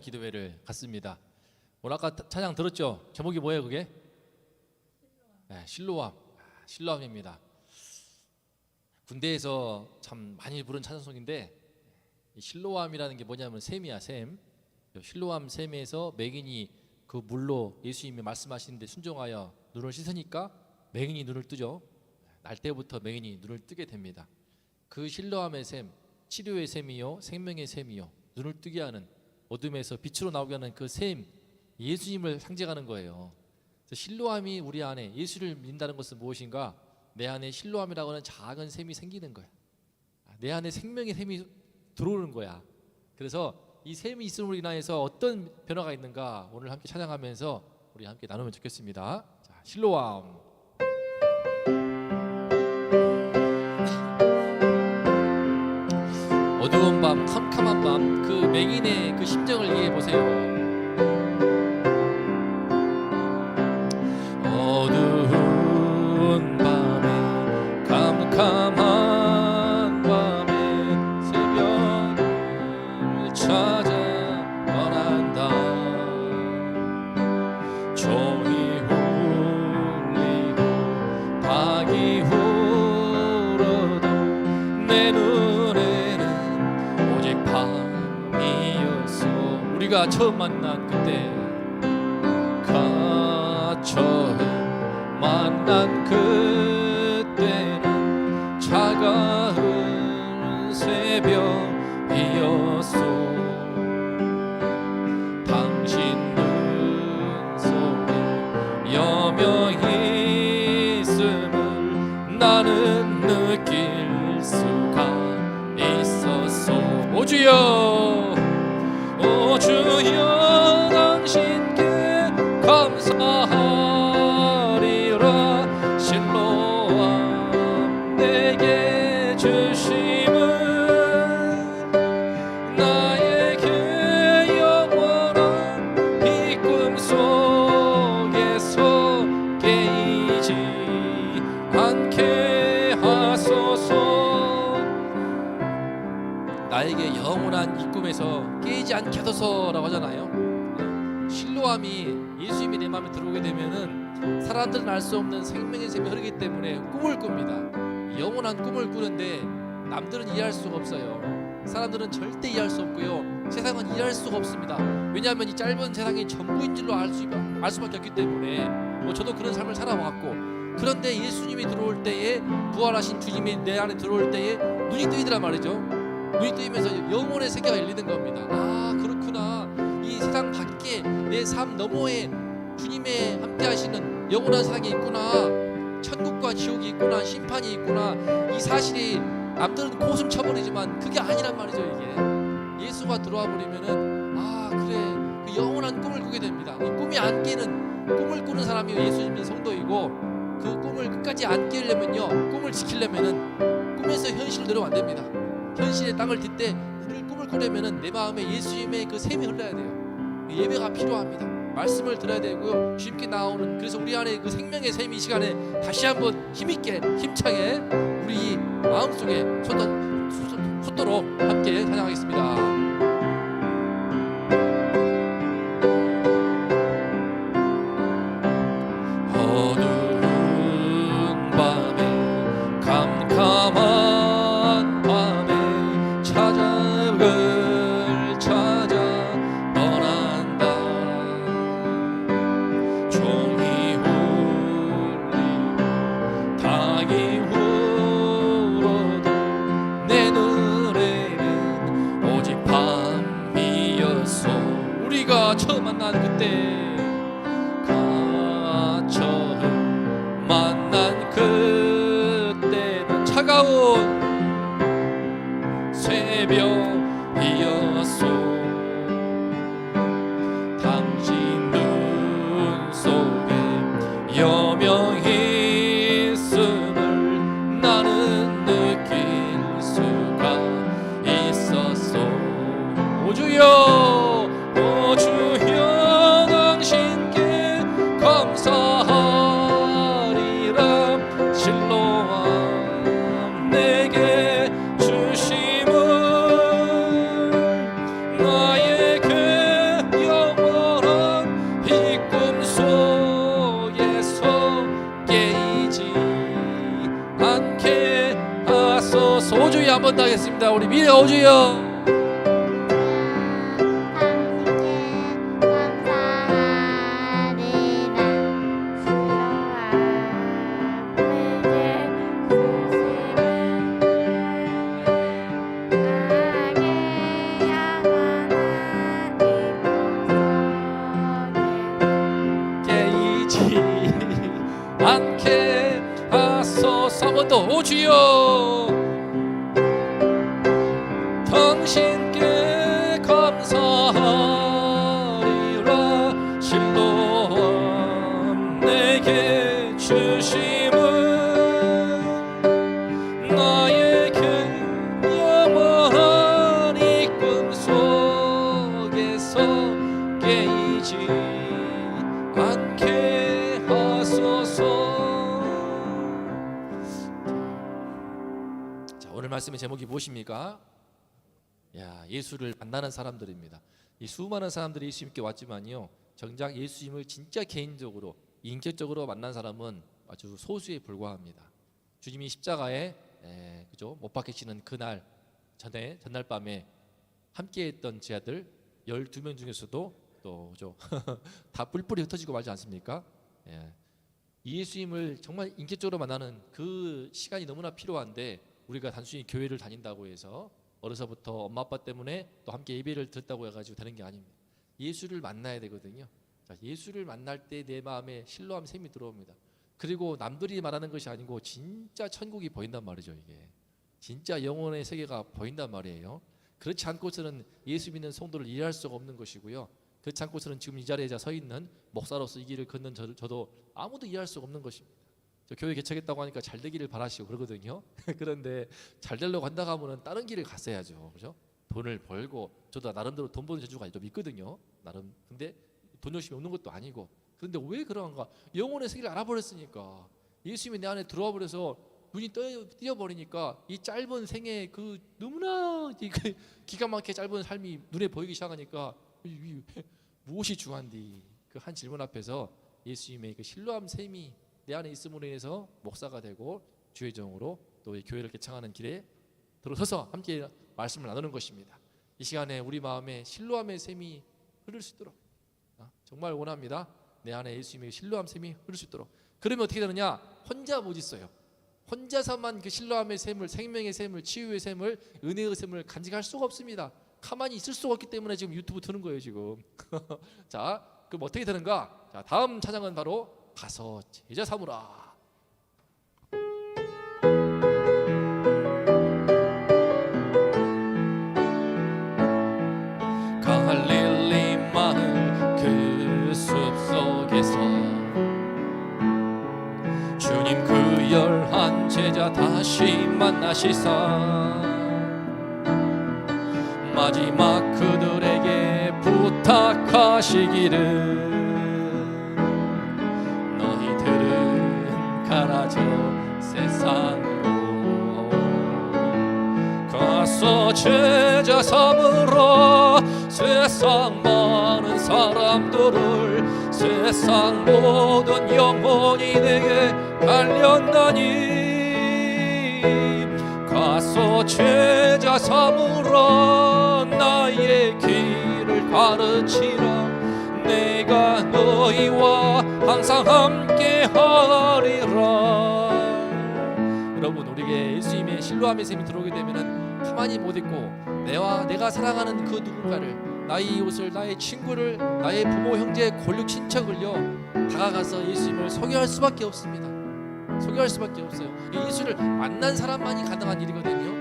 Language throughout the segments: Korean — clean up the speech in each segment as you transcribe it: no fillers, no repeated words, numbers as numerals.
기도회를 갔습니다. 오늘 아까 찬양 들었죠? 제목이 뭐예요 그게? 네, 실로암. 실로암입니다. 군대에서 참 많이 부른 찬송인데 이 실로암이라는 게 뭐냐면 샘이야, 샘. 실로암 샘에서 맹인이 그 물로 예수님이 말씀하시는데 순종하여 눈을 씻으니까 맹인이 눈을 뜨죠. 날 때부터 맹인이 눈을 뜨게 됩니다. 그 실로암의 샘, 치료의 샘이요 생명의 샘이요 눈을 뜨게 하는, 어둠에서 빛으로 나오게 하는 그 샘, 예수님을 상징하는 거예요. 그래서 실로암이 우리 안에, 예수를 믿는다는 것은 무엇인가? 내 안에 실로암이라고 하는 작은 샘이 생기는 거야. 내 안에 생명의 샘이 들어오는 거야. 그래서 이 샘이 있음으로 인하여서 어떤 변화가 있는가 오늘 함께 찬양하면서 우리 함께 나누면 좋겠습니다. 자, 실로암. 어두운 밤, 캄캄한 밤, 그 맹인의 그 심정을 이해해 보세요. 어두운 밤에, 캄캄한 밤에 새벽을 찾아 떠난다. 종이 울리고 닭이 울어도 내 눈에는 오직 밤이었어. 우리가 처음 만난 그때, 처음 만난 그때는 차가운 새벽이었어. 당신 눈 속에 여명이 있음을 나는 느낄 수가 있었어. 오 주여, 오 주여, 당신께 감사하리라. 실로암 내게 주심은 나에게 영원한 이 꿈속에서 깨이지 않게 하소서. 나에게 영원한 이 꿈에서 깨이지 않게 하소서라고 하잖아요. 실로암이 예수님이 내 마음에 들어오게 되면은 사람들은 알 수 없는 생명의 샘이 흐르기 때문에 꿈을 꿉니다. 영원한 꿈을 꾸는데 남들은 이해할 수가 없어요. 사람들은 절대 이해할 수 없고요, 세상은 이해할 수가 없습니다. 왜냐하면 이 짧은 세상이 전부인 줄로 알 수밖에 없기 때문에. 저도 그런 삶을 살아왔고, 그런데 예수님이 들어올 때에, 부활하신 주님이 내 안에 들어올 때에 눈이 뜨이더란 말이죠. 눈이 뜨이면서 영혼의 세계가 열리는 겁니다. 아, 그렇구나. 이 세상 밖에 내 삶 너머에 주님의 함께 하시는 영원한 세상이 있구나. 천국과 지옥이 있구나. 심판이 있구나. 이 사실이 남들은 코웃음 쳐버리지만 그게 아니란 말이죠. 이게 예수가 들어와 버리면은, 아 그래, 그 영원한 꿈을 꾸게 됩니다. 이 꿈이 안 깨는, 꿈을 꾸는 사람이 예수님의 성도이고, 그 꿈을 끝까지 안 깨려면요, 꿈을 지키려면은 꿈에서 현실로 내려오면 안 됩니다. 현실의 땅을 딛되 우리를 꿈을 꾸려면은 내 마음에 예수님의 그 샘이 흘러야 돼요. 예배가 필요합니다. 말씀을 들어야 되고요, 주님께 나오는, 그래서 우리 안에 그 생명의 샘이 이 시간에 다시 한번 힘있게, 힘차게 우리 마음속에 솟도록 함께 찬양하겠습니다. 처음 만난 그때, 처음 만난 그때는 차가운 새벽이었소. 당신 눈 속에 여명이 있음을 나는 느낄 수가 있었소. 오 주여, 오 주여, 당신께 감사하리라. 실로암 내게 번 더 하겠습니다. 우리 미래가 오주여. 않게 하소서. 한 번 더. 오 주여, 당신께 감사하리라. 실로암 내게 주심은 나에게 영원한 이 꿈속에서 깨이지 않게 하소서. 자, 오늘 말씀의 제목이 무엇입니까? 예수를 만나는 사람들입니다. 이 수많은 사람들이 예수님께 왔지만요, 정작 예수님을 진짜 개인적으로 인격적으로 만난 사람은 아주 소수에 불과합니다. 주님이 십자가에 그죠? 못 박히시는 그날 전날 밤에 함께했던 제 아들 12명 중에서도 또 그죠? 다 뿔뿔이 흩어지고 말지 않습니까? 예수님을 정말 인격적으로 만나는 그 시간이 너무나 필요한데, 우리가 단순히 교회를 다닌다고 해서 어려서부터 엄마 아빠 때문에 또 함께 예배를 드렸다고 해가지고 되는 게 아닙니다. 예수를 만나야 되거든요. 자, 예수를 만날 때 내 마음에 실로암 샘이 들어옵니다. 그리고 남들이 말하는 것이 아니고 진짜 천국이 보인단 말이죠. 이게 진짜 영혼의 세계가 보인단 말이에요. 그렇지 않고서는 예수 믿는 성도를 이해할 수가 없는 것이고요. 그렇지 않고서는 지금 이 자리에 서 있는 목사로서 이 길을 걷는 저도 아무도 이해할 수가 없는 것입니다. 저 교회 개척했다고 하니까 잘 되기를 바라시고 그러거든요. 그런데 잘 되려고 한다고 하면은 다른 길을 갔어야죠, 그죠? 돈을 벌고, 저도 나름대로 돈 버는 재주가 좀 있거든요. 나름. 근데 돈 욕심이 없는 것도 아니고. 그런데 왜 그런가? 영혼의 세계를 알아버렸으니까, 예수님이 내 안에 들어와 버려서 눈이 띄어버리니까 이 짧은 생애, 그 너무나 기가 막히게 짧은 삶이 눈에 보이기 시작하니까 무엇이 중요한디? 그 한 질문 앞에서 예수님의 그 실로암 샘이 내 안에 있음으로 인해서 목사가 되고 주의 종으로 또 이 교회를 개창하는 길에 들어서서 함께 말씀을 나누는 것입니다. 이 시간에 우리 마음에 실로암의 샘이 흐를 수 있도록 정말 원합니다. 내 안에 예수님의 실로암 샘이 흐를 수 있도록. 그러면 어떻게 되느냐? 혼자 못 있어요. 혼자서만 그 실로암의 샘을, 생명의 샘을, 치유의 샘을, 은혜의 샘을 간직할 수가 없습니다. 가만히 있을 수가 없기 때문에 지금 유튜브 트는 거예요 지금. 자, 그럼 어떻게 되는가? 자, 다음 찬양은 바로 가서 제자 삼으라. 갈릴리 마을 그 숲속에서 주님 그 열한 제자 다시 만나시사 마지막 그들에게 부탁하시기를 가라져 세상으로 가서 제자 삼으라. 세상 많은 사람들을, 세상 모든 영혼이 내게 달렸나니 가서 제자 삼으라. 나의 길을 가르치라. 내가 너희와 항상 함께 하리라. 여러분, 우리에게 예수님의 실로암의 샘이 들어오게 되면은 가만히 못 있고 내가 사랑하는 그 누군가를, 나의 이웃을, 나의 친구를, 나의 부모, 형제, 권력, 친척을요 다가가서 예수님을 소개할 수밖에 없습니다. 소개할 수밖에 없어요. 예수를 만난 사람만이 가능한 일이거든요.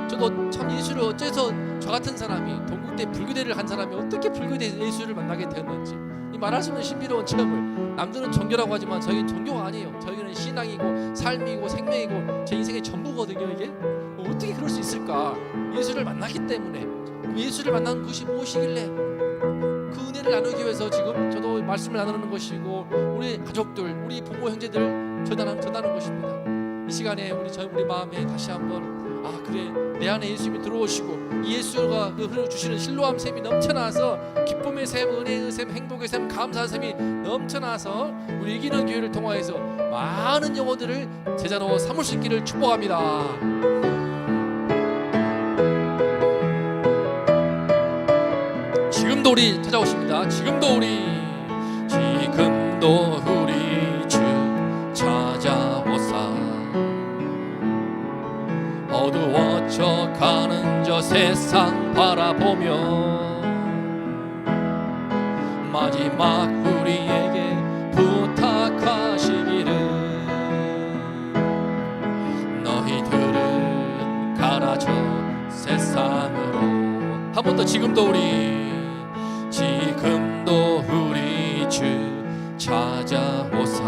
저도 참 예수를 어째서 저 같은 사람이 동국대 불교대를 간 사람이 어떻게 불교대 예수를 만나게 되었는지, 이 말할 수 없는 신비로운 체험을. 남들은 종교라고 하지만 저희는 종교가 아니에요. 저희는 신앙이고 삶이고 생명이고 제 인생의 전부거든요. 이게 어떻게 그럴 수 있을까? 예수를 만났기 때문에. 예수를 만난 것이 무엇이길래 그 은혜를 나누기 위해서 지금 저도 말씀을 나누는 것이고, 우리 가족들, 우리 부모, 형제들 전하는 것입니다. 이 시간에 우리 마음에 다시 한번 그래, 내 안에 예수님이 들어오시고 예수가 흘러주시는 실로암 샘이 넘쳐나서 기쁨의 샘, 은혜의 샘, 행복의 샘, 감사의 샘이 넘쳐나서 우리 이기는 교회를 통하여서 많은 영혼들을 제자로 삼을 수 있기를 축복합니다. 지금도 우리 찾아오십니다. 지금도 우리 주 찾아오사. 어두워져 가는 저 세상 바라보며 마지막 우리에게 부탁하시기를 너희들은 가라져 세상으로. 한 번 더 지금도 우리 주 찾아오사.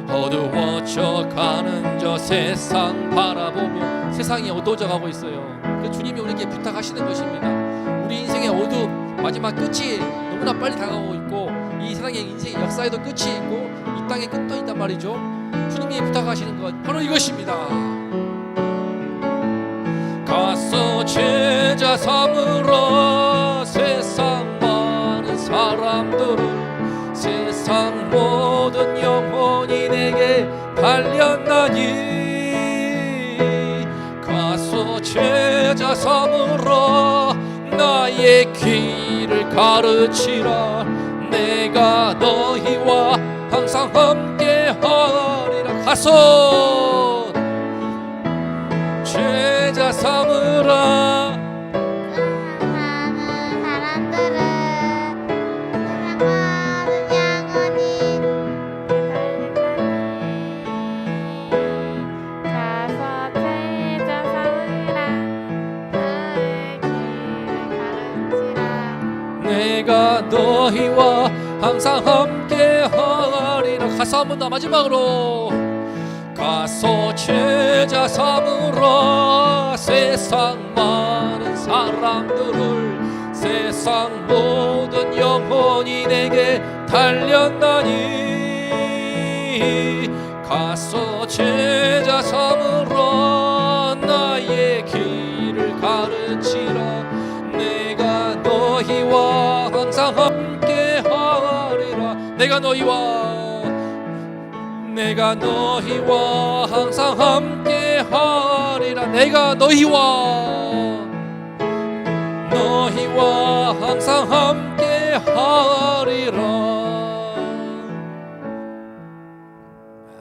어두워져 가는 저 세상 바라보며 세상이 어두워져 가고 있어요. 그 주님이 우리에게 부탁하시는 것입니다. 우리 인생의 어둠 마지막 끝이 너무나 빨리 다가오고 있고 이 세상의 인생의 역사에도 끝이 있고 이 땅의 끝도 있단 말이죠. 주님이 부탁하시는 것 바로 이것입니다. 가서 제자 삼으라. 세상 많은 사람들은 세상 모든 영혼이 내게 달렸나니 가서 제자 삼으라. 나의 길을 가르치라. 내가 너희와 항상 함께하리라. 가서 제자 삼으라. 많은 사람들은 세상 모든 영혼이 가서 제자 삼으라. 나의 길을 가르치라. 내가 너희와 항상 함께하리라. 가서 한 번 더 마지막으로 가서 제자 삼으라. 세상 많은 사람들을 세상 모든 영혼이 내게 달렸나니 가서 제자 삼으라. 나의 길을 가르치라. 내가 너희와 항상 함께하리라. 내가 너희와 항상 함께하리라. 내가 너희와 항상 함께하리라.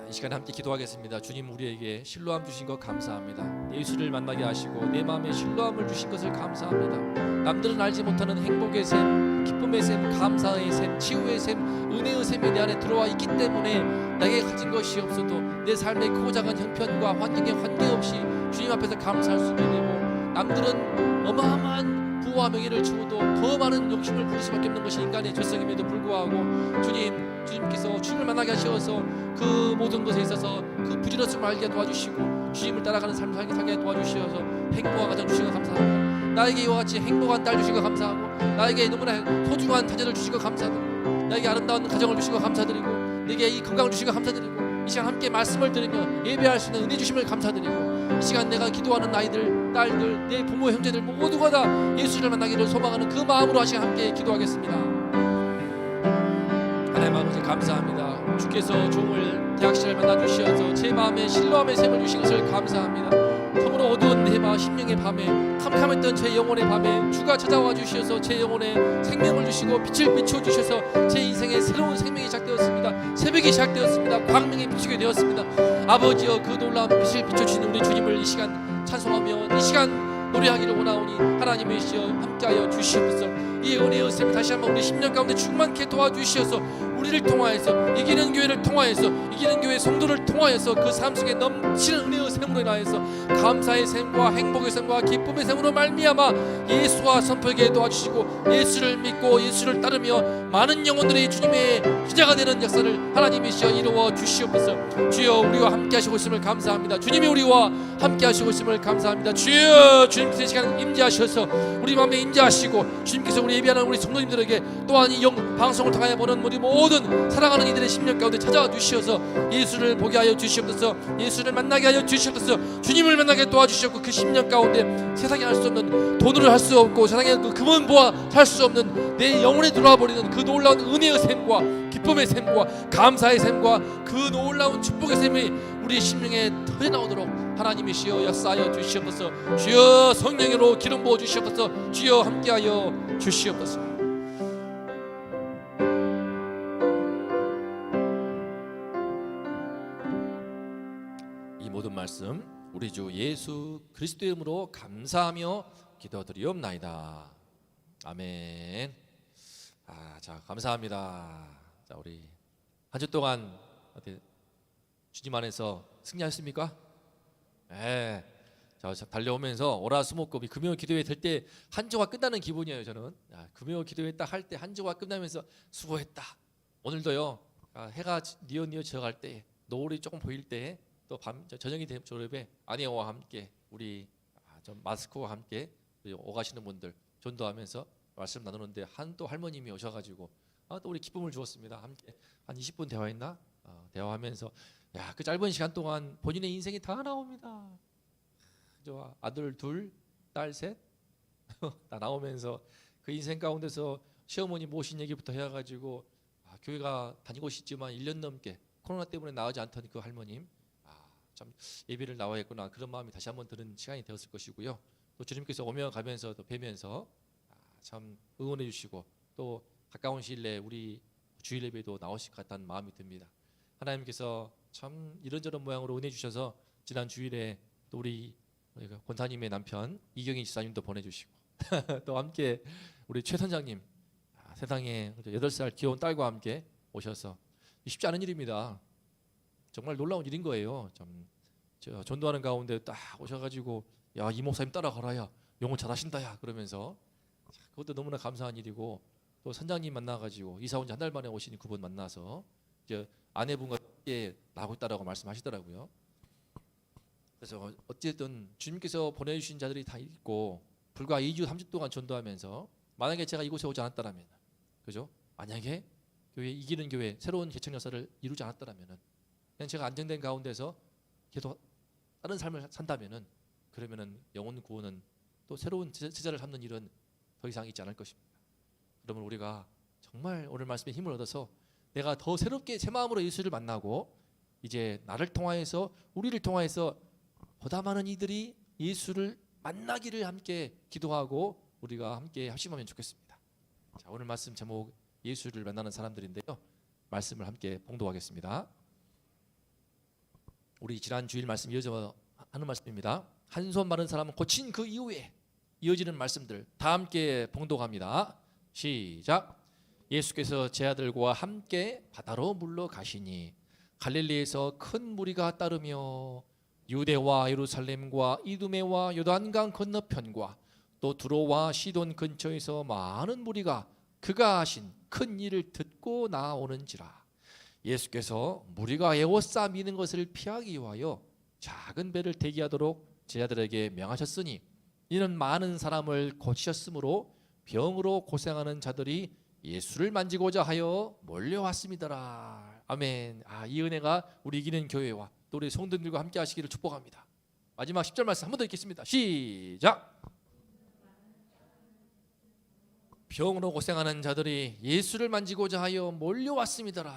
이 시간 함께 기도하겠습니다. 주님 우리에게 신뢰함 주신 것 감사합니다. 예수를 만나게 하시고 내 마음에 신뢰함을 주신 것을 감사합니다. 남들은 알지 못하는 행복의 샘, 기쁨의 샘, 감사의 샘, 치유의 샘, 은혜의 샘이 내 안에 들어와 있기 때문에 나에게 가진 것이 없어도 내 삶의 크고 작은 형편과 환경에 관계없이 주님 앞에서 감사할 수 있게 되고 남들은 어마어마한 부와 명예를 주어도 더 많은 욕심을 부릴 수밖에 없는 것이 인간의 죄성임에도 불구하고 주님께서 주님을 만나게 하셔서 그 모든 것에 있어서 그 부지런함을 알게 도와주시고 주님을 따라가는 삶을 살게 도와주셔서 행복한 가정 주신 것 감사합니다. 나에게 이와 같이 행복한 딸 주신 것 감사하고 나에게 너무나 소중한 자녀를 주신 것 감사드리고 나에게 아름다운 가정을 주신 것 감사드리고 내게 이 건강을 주신 것 감사드리고 이 시간 함께 말씀을 들으며 예배할 수 있는 은혜 주심을 감사드리고 이 시간 내가 기도하는 아이들, 딸들, 내 부모, 형제들 모두가 다 예수를 만나기를 소망하는 그 마음으로 하시고 함께 기도하겠습니다. 하나님 아버지 감사합니다. 주께서 종을 대학 시절 만나 주셔서 제 마음에 신뢰함의 샘을 주신 것을 감사합니다. 참으로 어두운 내 마음 심령의 밤에 캄캄했던 제 영혼의 밤에 주가 찾아와 주셔서 제 영혼에 생명을 주시고 빛을 비춰 주셔서 제 인생에 새로운 생명이 시작되었습니다. 새벽이 시작되었습니다. 광명이 비추게 되었습니다. 아버지여 그 놀라운 빛을 비춰주시는 우리 주님을 이 시간 찬송하며 이 시간 노래하기를 원하오니 하나님이시여 함께하여 주시옵소서. 이 은혜의 샘 다시 한번 우리 10년 가운데 충만케 도와주시어서 우리를 통하여서 이기는 교회를 통하여서 이기는 교회 성도를 통하여서 그 삶 속에 넘치는 은혜의 샘으로 인하여서 감사의 샘과 행복의 샘과 기쁨의 샘으로 말미암아 예수와 선포하게 도와주시고 예수를 믿고 예수를 따르며 많은 영혼들이 주님의 희자가 되는 역사를 하나님이시여 이루어 주시옵소서. 주여 우리와 함께 하시고 있음을 감사합니다. 주님이 우리와 함께 하시고 있음을 감사합니다. 주여 주님께서 이 시간 임재하셔서 우리 마음에 임재하시고 주님께서 우리 예배하는 우리 성도님들에게 또한 이 방송을 통하여 보는 우리 모든 사랑하는 이들의 심령 가운데 찾아와 주시어서 예수를 보게 하여 주시옵소서. 예수를 만나게 하여 주시옵소서. 주님을 만나게 도와주시옵고 그 심령 가운데 세상에 할 수 없는 돈으로 할 수 없고 세상에 그 금은 보아 살 수 없는 내 영혼에 들어와 버리는 그 놀라운 은혜의 샘과 기쁨의 샘과 감사의 샘과 그 놀라운 축복의 샘이 우리 심령에 터져나오도록 하나님이시여 역사하여 주시옵소서. 주여 성령으로 기름 부어 주시옵소서. 주여 함께하여 주시옵소서. 이 모든 말씀 우리 주 예수 그리스도의 이름으로 감사하며 기도드리옵나이다. 아멘. 자, 감사합니다. 자, 우리 한 주 동안 어떻게 주님 안에서 승리하셨습니까? 네. 자, 달려오면서 월화수목금이 금요 기도회 될 때 한 주가 끝나는 기분이에요. 저는 금요 기도회 딱 할 때 한 주가 끝나면서 수고했다. 오늘도요. 해가 뉘엿뉘엿 지어갈 때, 노을이 조금 보일 때, 또 밤 저녁이 되면 저녁에 아내와 함께 우리 좀 마스크와 함께 오가시는 분들 전도하면서 말씀 나누는데 또 할머님이 오셔가지고 또 우리 기쁨을 주었습니다. 함께 한 20분 대화했나? 대화하면서 그 짧은 시간 동안 본인의 인생이 다 나옵니다. 저 아들 둘, 딸 셋 다 나오면서 그 인생 가운데서 시어머니 모신 얘기부터 해가지고 교회가 다니고 싶지만 1년 넘게 코로나 때문에 나오지 않던 그 할머님 참 예배를 나와야겠구나 그런 마음이 다시 한번 드는 시간이 되었을 것이고요. 또 주님께서 오며 가면서 또 뵈면서 참 응원해 주시고 또 가까운 시일 내에 우리 주일 예배도 나오실 것 같다는 마음이 듭니다. 하나님께서 참 이런저런 모양으로 은혜 주셔서 지난 주일에 또 우리 권사님의 남편 이경희 지사님도 보내주시고 또 함께 우리 최 선장님 세상에 8살 귀여운 딸과 함께 오셔서 쉽지 않은 일입니다. 정말 놀라운 일인 거예요. 저 전도하는 가운데 딱 오셔가지고 야, 이 목사님 따라가라야 영어 잘하신다야 그러면서 그것도 너무나 감사한 일이고 또 선장님 만나가지고 이사 온 지 한 달 만에 오신 그분 만나서 이제 아내분과 함께 나고 있다라고 말씀하시더라고요. 그래서 어쨌든 주님께서 보내주신 자들이 다 있고 불과 2주 3주 동안 전도하면서 만약에 제가 이곳에 오지 않았다라면 그죠? 만약에 교회 이기는 교회 새로운 개척 역사를 이루지 않았다라면은 그냥 제가 안정된 가운데서 계속 다른 삶을 산다면은 그러면은 영혼 구원은 또 새로운 제자를 삼는 일은 더 이상 있지 않을 것입니다. 그러면 우리가 정말 오늘 말씀에 힘을 얻어서 내가 더 새롭게 새 마음으로 예수를 만나고 이제 나를 통하여서 우리를 통하여서 보다 많은 이들이 예수를 만나기를 함께 기도하고 우리가 함께 합심하면 좋겠습니다. 자, 오늘 말씀 제목 예수를 만나는 사람들인데요. 말씀을 함께 봉독하겠습니다. 우리 지난 주일 말씀 이어져 하는 말씀입니다. 한 손 마른 사람은 고친 그 이후에 이어지는 말씀들 다 함께 봉독합니다. 시작. 예수께서 제 아들과 함께 바다로 물러가시니 갈릴리에서 큰 무리가 따르며 유대와 예루살렘과 이두메와 요단강 건너편과 또 두로와 시돈 근처에서 많은 무리가 그가 하신 큰 일을 듣고 나오는지라. 예수께서 무리가 에워싸 미는 것을 피하기 위하여 작은 배를 대기하도록 제자들에게 명하셨으니 이는 많은 사람을 고치셨으므로 병으로 고생하는 자들이 예수를 만지고자 하여 몰려왔습니다라. 아멘. 이 은혜가 우리 이기는 교회와 또 우리 성도들과 함께 하시기를 축복합니다. 마지막 10절 말씀 한 번 더 읽겠습니다. 시작. 병으로 고생하는 자들이 예수를 만지고자 하여 몰려왔습니다라.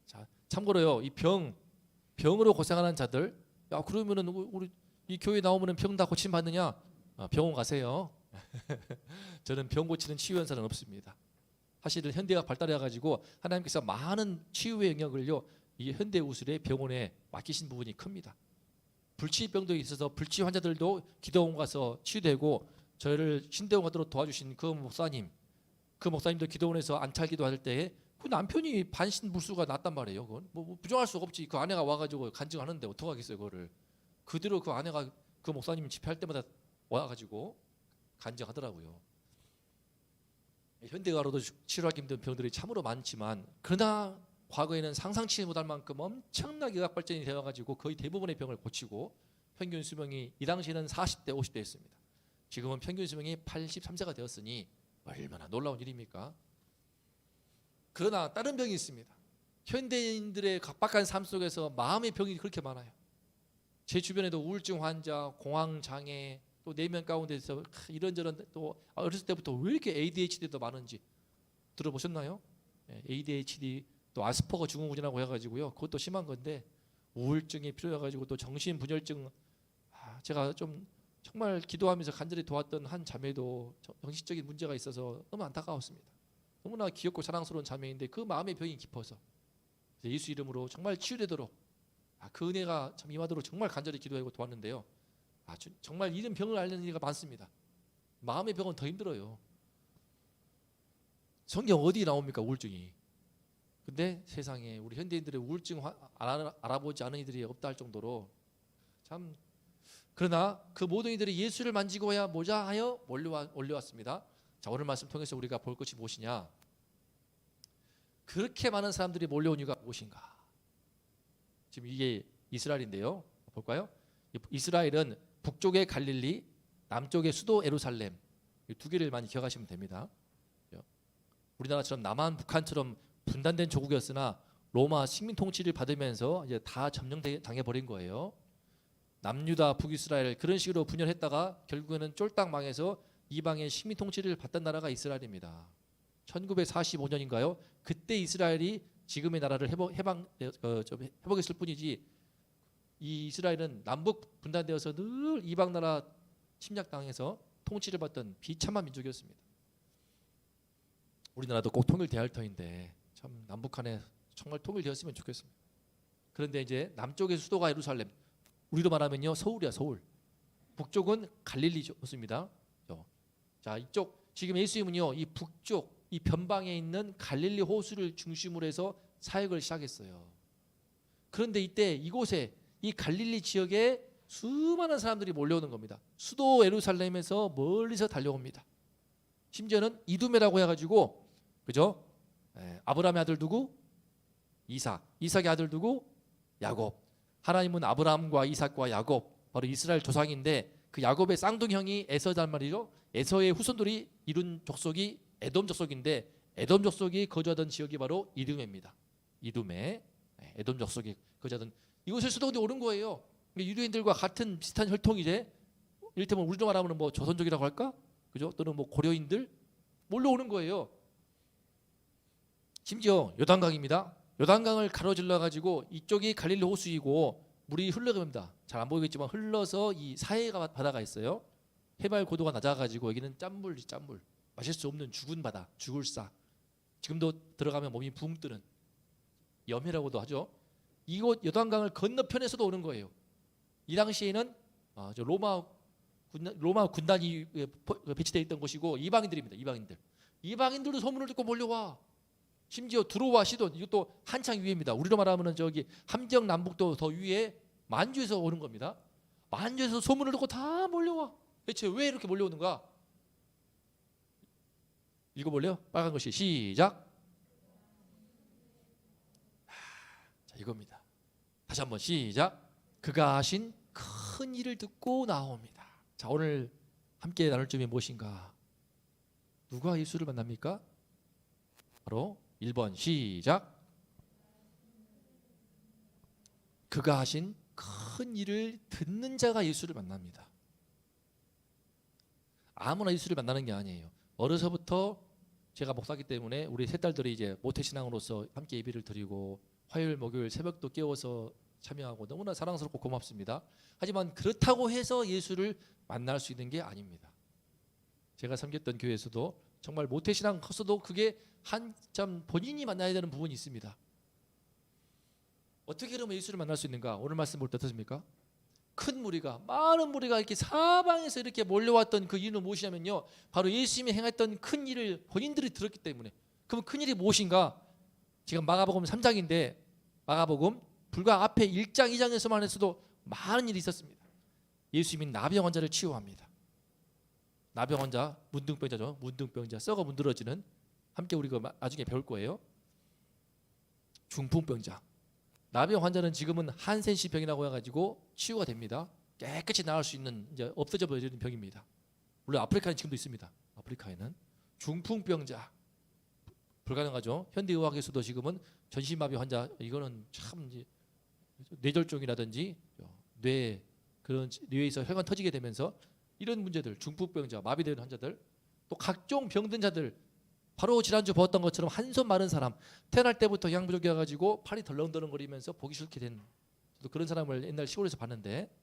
자, 참고로요, 이 병으로 고생하는 자들, 그러면은 우리 이 교회 나오면은 병 다 고침 받느냐? 병원 가세요. 저는 병 고치는 치유 연사는 없습니다. 사실은 현대가 발달해 가지고 하나님께서 많은 치유의 영역을요 이 현대 우술의 병원에 맡기신 부분이 큽니다. 불치병도 있어서 불치 환자들도 기도원 가서 치유되고 저희를 신대원 가도록 도와주신 그 목사님도 기도원에서 안찰기도 할 때 그 남편이 반신불수가 났단 말이에요. 그건 뭐 부정할 수가 없지. 그 아내가 와가지고 간증하는데 어떡하겠어요. 그거를 그대로 그 아내가 그 목사님 집회할 때마다 와가지고 간증하더라고요. 현대가로도 치료하기 힘든 병들이 참으로 많지만 그러나 과거에는 상상치 못할 만큼 엄청나게 의학 발전이 되어가지고 거의 대부분의 병을 고치고 평균 수명이 이 당시에는 40대 50대였습니다. 지금은 평균 수명이 83세가 되었으니 얼마나 놀라운 일입니까? 그러나 다른 병이 있습니다. 현대인들의 각박한 삶 속에서 마음의 병이 그렇게 많아요. 제 주변에도 우울증 환자, 공황장애, 또 내면 가운데서 이런저런 또 어렸을 때부터 왜 이렇게 ADHD도 많은지 들어보셨나요? ADHD 또 아스퍼거 증후군이라고 해가지고요. 그것도 심한 건데 우울증이 필요해가지고 또 정신분열증 제가 좀 정말 기도하면서 간절히 도왔던 한 자매도 정신적인 문제가 있어서 너무 안타까웠습니다. 너무나 귀엽고 사랑스러운 자매인데 그 마음의 병이 깊어서 예수 이름으로 정말 치유되도록 그 은혜가 참 임하도록 정말 간절히 기도하고 도왔는데요. 정말 이런 병을 앓는 이가 많습니다. 마음의 병은 더 힘들어요. 성경 어디 나옵니까 우울증이? 근데 세상에 우리 현대인들의 우울증 알아보지 않은 이들이 없다 할 정도로 참. 그러나 그 모든 이들이 예수를 만지고야 모자하여 몰려왔습니다. 자, 오늘 말씀 통해서 우리가 볼 것이 무엇이냐? 그렇게 많은 사람들이 몰려온 이유가 무엇인가? 지금 이게 이스라엘인데요. 볼까요? 이스라엘은 북쪽의 갈릴리, 남쪽의 수도 예루살렘, 이 두 개를 많이 기억하시면 됩니다. 우리나라처럼 남한 북한처럼 분단된 조국이었으나 로마 식민 통치를 받으면서 이제 다 점령당해 버린 거예요. 남유다, 북이스라엘 그런 식으로 분열했다가 결국에는 쫄딱 망해서 이방의 식민 통치를 받던 나라가 이스라엘입니다. 1945년인가요? 그때 이스라엘이 지금의 나라를 회복했을 뿐이지 이 이스라엘은 남북 분단되어서 늘 이방 나라 침략당해서 통치를 받던 비참한 민족이었습니다. 우리나라도 꼭 통일돼야 할 터인데 참 남북한에 정말 통일되었으면 좋겠습니다. 그런데 이제 남쪽의 수도가 예루살렘, 우리로 말하면요 서울이야 서울. 북쪽은 갈릴리였습니다. 자, 이쪽 지금 예수님은요 이 북쪽 이 변방에 있는 갈릴리 호수를 중심으로 해서 사역을 시작했어요. 그런데 이때 이곳에 이 갈릴리 지역에 수많은 사람들이 몰려오는 겁니다. 수도 예루살렘에서 멀리서 달려옵니다. 심지어는 이두메라고 해가지고 그죠? 아브라함의 아들 누구? 이삭의 아들 누구? 야곱. 하나님은 아브라함과 이삭과 야곱 바로 이스라엘 조상인데 그 야곱의 쌍둥이형이 에서단 말이죠. 에서의 후손들이 이룬 족속이 에돔 족속인데 에돔 족속이 거주하던 지역이 바로 이두메입니다. 이두메, 에돔 족속이 거주하던 이곳에 수도원이 오는 거예요. 유대인들과 같은 비슷한 혈통이제 이를테면 우리로 말하면 뭐 조선족이라고 할까? 그죠? 또는 뭐 고려인들 몰려오는 거예요. 심지어 요단강입니다. 요단강을 가로질러 가지고 이쪽이 갈릴리 호수이고 물이 흘러갑니다. 잘 안 보이겠지만 흘러서 이 사해 바다가 있어요. 해발 고도가 낮아가지고 여기는 짠물이 짠물. 마실 수 없는 죽은 바다, 죽을사. 지금도 들어가면 몸이 붕 뜨는 염해라고도 하죠. 이곳 요단강을 건너편에서도 오는 거예요. 이 당시에는 로마 군단이 배치되어 있던 곳이고 이방인들입니다. 이방인들도 소문을 듣고 몰려와. 심지어 두로와 시돈 이것도 한창 위에입니다. 우리로 말하면 저기 함정 남북도 더 위에 만주에서 오는 겁니다. 만주에서 소문을 듣고 다 몰려와. 대체 왜 이렇게 몰려오는가? 읽어볼래요? 빨간 글씨 시작. 자, 이겁니다. 다시 한번 시작. 그가 하신 큰 일을 듣고 나옵니다. 자, 오늘 함께 나눌 점이 무엇인가? 누가 예수를 만납니까? 바로 1번 시작. 그가 하신 큰 일을 듣는 자가 예수를 만납니다. 아무나 예수를 만나는 게 아니에요. 어려서부터 제가 목사기 때문에 우리 세 딸들이 이제 모태신앙으로서 함께 예배를 드리고 화요일 목요일 새벽도 깨워서 참여하고 너무나 사랑스럽고 고맙습니다. 하지만 그렇다고 해서 예수를 만날 수 있는 게 아닙니다. 제가 섬겼던 교회에서도 정말 모태신앙 컸어도 그게 한참 본인이 만나야 되는 부분이 있습니다. 어떻게 그러면 예수를 만날 수 있는가? 오늘 말씀 볼 때 어떻습니까? 큰 무리가 많은 무리가 이렇게 사방에서 이렇게 몰려왔던 그 이유는 무엇이냐면요, 바로 예수님이 행했던 큰 일을 본인들이 들었기 때문에. 그럼 큰 일이 무엇인가? 지금 마가복음 3장인데 마가복음 불과 앞에 1장 2장에서만 해서도 많은 일이 있었습니다. 예수님이 나병 환자를 치유합니다. 나병 환자, 문둥병자죠. 문둥병자, 썩어 문드러지는, 함께 우리가 나중에 배울 거예요. 중풍병자. 나병 환자는 지금은 한센시 병이라고 해가지고 치유가 됩니다. 깨끗이 나을 수 있는, 이제 없어져 버리는 병입니다. 물론 아프리카는 지금도 있습니다. 아프리카에는 중풍병자 불가능하죠. 현대의학에서도 지금은 전신마비 환자, 이거는 참 뇌졸중이라든지 그런 뇌에서 혈관 터지게 되면서 이런 문제들, 중풍병자, 마비되는 환자들, 또 각종 병든 자들, 바로 지난주 보았던 것처럼 한 손 마른 사람, 태어날 때부터 영양 부족해가지고 팔이 덜렁덜렁거리면서 보기 싫게 된, 저도 그런 사람을 옛날 시골에서 봤는데,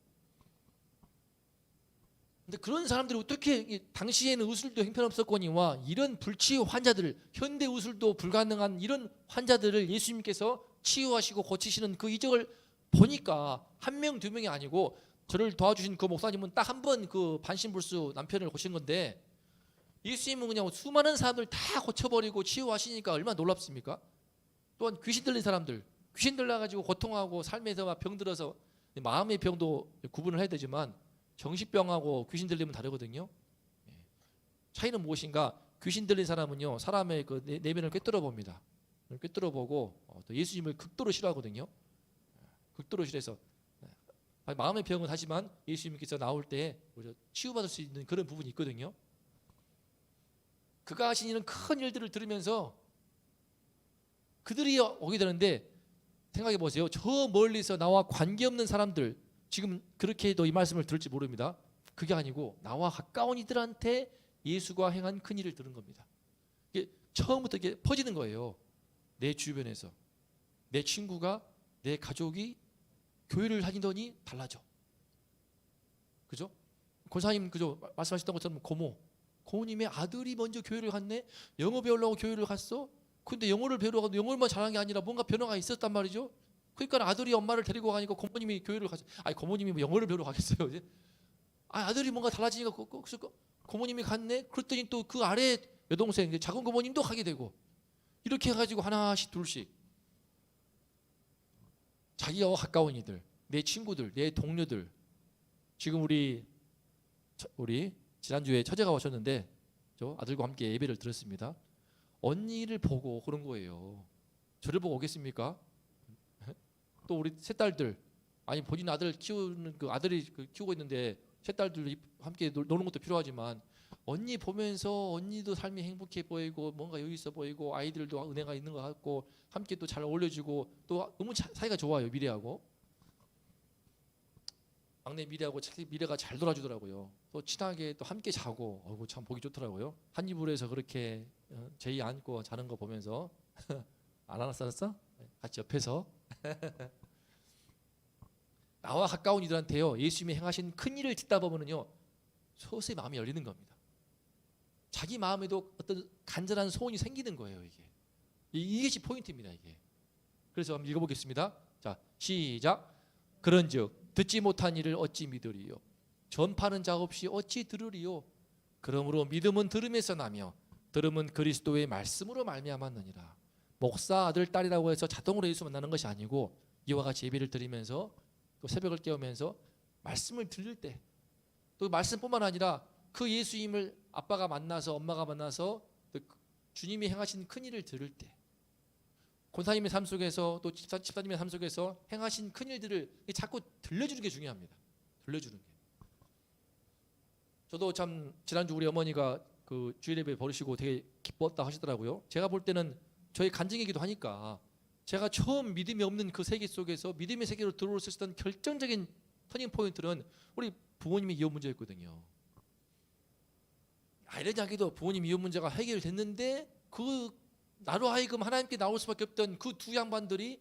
근데 그런 사람들이 어떻게 당시에는 의술도 형편없었거니와 이런 불치유 환자들, 현대 의술도 불가능한 이런 환자들을 예수님께서 치유하시고 고치시는 그 이적을 보니까 한 명, 두 명이 아니고 저를 도와주신 그 목사님은 딱 한 번 그 반신불수 남편을 고친 건데 예수님은 그냥 수많은 사람들 다 고쳐버리고 치유하시니까 얼마나 놀랍습니까? 또한 귀신 들린 사람들, 귀신 들려가지고 고통하고 삶에서 막 병들어서 마음의 병도 구분을 해야 되지만 정신병하고 귀신 들리면 다르거든요. 차이는 무엇인가? 귀신 들린 사람은요 사람의 그 내면을 꿰뚫어 봅니다. 꿰뚫어 보고 또 예수님을 극도로 싫어하거든요. 극도로 싫어해서 마음의 병은 하지만 예수님께서 나올 때 치유받을 수 있는 그런 부분이 있거든요. 그가 하신 이런 큰 일들을 들으면서 그들이 오게 되는데 생각해 보세요. 저 멀리서 나와 관계없는 사람들 지금 그렇게 해도 이 말씀을 들을지 모릅니다. 그게 아니고 나와 가까운 이들한테 예수가 행한 큰 일을 들은 겁니다. 이게 처음부터 이게 퍼지는 거예요. 내 주변에서 내 친구가 내 가족이 교회를 다니더니 달라져. 그죠? 권사님 그죠? 말씀하셨던 것처럼 고모님의 아들이 먼저 교회를 갔네. 영어 배우려고 교회를 갔어. 근데 영어를 배우러 가도 영어만 잘한 게 아니라 뭔가 변화가 있었단 말이죠. 그러니까 아들이 엄마를 데리고 가니까 고모님이 교회를 가서 고모님이 뭐 영어를 배우러 가겠어요. 이제? 아들이 뭔가 달라지니까 고모님이 갔네. 그랬더니 또 그 아래 여동생 작은 고모님도 가게 되고 이렇게 해가지고 하나씩 둘씩 자기와 가까운 이들, 내 친구들, 내 동료들. 지금 우리 지난주에 처제가 오셨는데 저 아들과 함께 예배를 드렸습니다. 언니를 보고 그런 거예요. 저를 보고 오겠습니까? 또 우리 세 딸들 본인 아들 키우는 그 아들이 키우고 있는데 세 딸들 함께 노는 것도 필요하지만 언니 보면서 언니도 삶이 행복해 보이고 뭔가 여유 있어 보이고 아이들도 은혜가 있는 것 같고 함께 또 잘 어울려주고 또 너무 사이가 좋아요. 미래하고 막내 미래가 잘 놀아주더라고요. 또 친하게 또 함께 자고 참 보기 좋더라고요. 한 이불 에서 그렇게 제이 안고 자는 거 보면서 안 안았었어? 같이 옆에서 나와 가까운 이들한테요 예수님이 행하신 큰 일을 듣다 보면은요 서서히 마음이 열리는 겁니다. 자기 마음에도 어떤 간절한 소원이 생기는 거예요. 이것이 포인트입니다. 이게. 그래서 한번 읽어보겠습니다. 자, 시작. 그런즉 듣지 못한 이를 어찌 믿으리요? 전파하는 자 없이 어찌 들으리요? 그러므로 믿음은 들음에서 나며 들음은 그리스도의 말씀으로 말미암았느니라. 목사 아들 딸이라고 해서 자동으로 예수 만나는 것이 아니고 이와 같이 예배를 드리면서 또 새벽을 깨우면서 말씀을 들을 때 또 말씀뿐만 아니라 그 예수님을 아빠가 만나서 엄마가 만나서 주님이 행하신 큰 일을 들을 때 권사님의 삶 속에서 또 집사님의 삶 속에서 행하신 큰 일들을 자꾸 들려주는 게 중요합니다. 들려주는 게. 저도 참 지난주 우리 어머니가 그 주일 예배 버리시고 되게 기뻤다 하시더라고요. 제가 볼 때는 저희 간증이기도 하니까 제가 처음 믿음이 없는 그 세계 속에서 믿음의 세계로 들어올 수 있었던 결정적인 터닝 포인트는 우리 부모님의 이혼 문제였거든요. 아이러니하게도 부모님 이혼 문제가 해결됐는데 그 나로 하여금 하나님께 나올 수밖에 없던 그 두 양반들이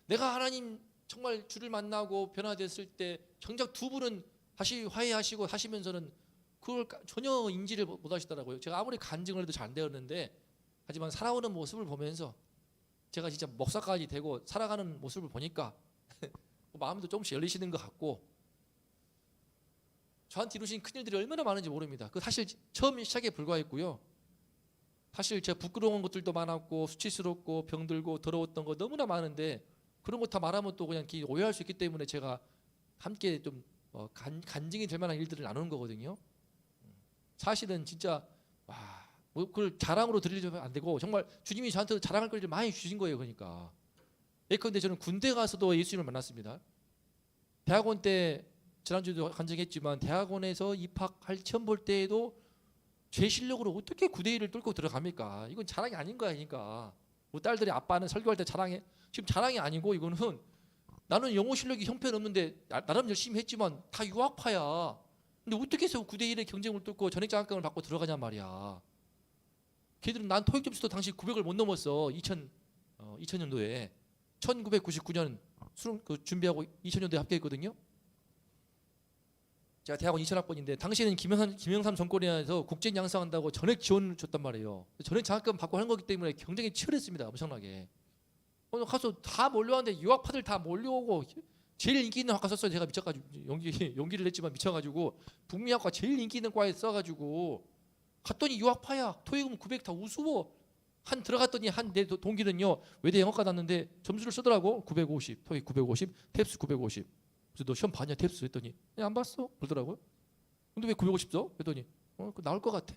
내가 하나님 정말 주를 만나고 변화됐을 때 정작 두 분은 다시 화해하시고 하시면서는 그걸 전혀 인지를 못 하시더라고요. 제가 아무리 간증을 해도 잘 안 되었는데 하지만 살아오는 모습을 보면서 제가 진짜 목사까지 되고 살아가는 모습을 보니까 마음도 조금씩 열리시는 것 같고 저한테 이루신 큰일들이 얼마나 많은지 모릅니다. 그 사실 처음 시작에 불과했고요. 사실 제가 부끄러운 것들도 많았고 수치스럽고 병들고 더러웠던 거 너무나 많은데 그런 거 다 말하면 또 그냥 오해할 수 있기 때문에 제가 함께 좀 간증이 될 만한 일들을 나누는 거거든요. 사실은 진짜 그걸 자랑으로 드리려면 안 되고 정말 주님이 저한테 자랑할 걸 많이 주신 거예요. 그러니까 예컨대 저는 군대 가서도 예수님을 만났습니다. 대학원 때 지난주에도 간증했지만 대학원에서 입학할 시험 볼 때에도 제 실력으로 어떻게 9대1을 뚫고 들어갑니까? 이건 자랑이 아닌 거야. 그러니까 우리 딸들이 아빠는 설교할 때 자랑해. 지금 자랑이 아니고 이거는 나는 영어 실력이 형편없는데 나름 열심히 했지만 다 유학파야. 근데 어떻게 해서 9대1의 경쟁을 뚫고 전액장학금을 받고 들어가냔 말이야. 걔들은 난 토익 점수도 당시 900을 못 넘었어. 2000년도에 1999년 수능 준비하고 2000년도에 합격했거든요. 제가 대학원 2000학번인데 당시에는 김영삼 정권에서 국제인 양성한다고 전액 지원을 줬단 말이에요. 전액 장학금 받고 하는 거기 때문에 경쟁이 치열했습니다. 엄청나게. 오늘 가서 다 몰려왔는데 유학파들 다 몰려오고 제일 인기 있는 학과 썼어요. 제가 미쳐가지고 용기를 냈지만 미쳐가지고 북미학과 제일 인기 있는 과에 써가지고 갔더니 유학파야. 토익은 900 다 우수고 한 들어갔더니 한 내 동기는요 외대 영어과 났는데 점수를 쓰더라고. 950 토익 950 탭스 950. 그래서 너 시험 봤냐 탭스 했더니 안 봤어 그러더라고요. 근데 왜 950 써? 했더니 그거 나올 것 같아.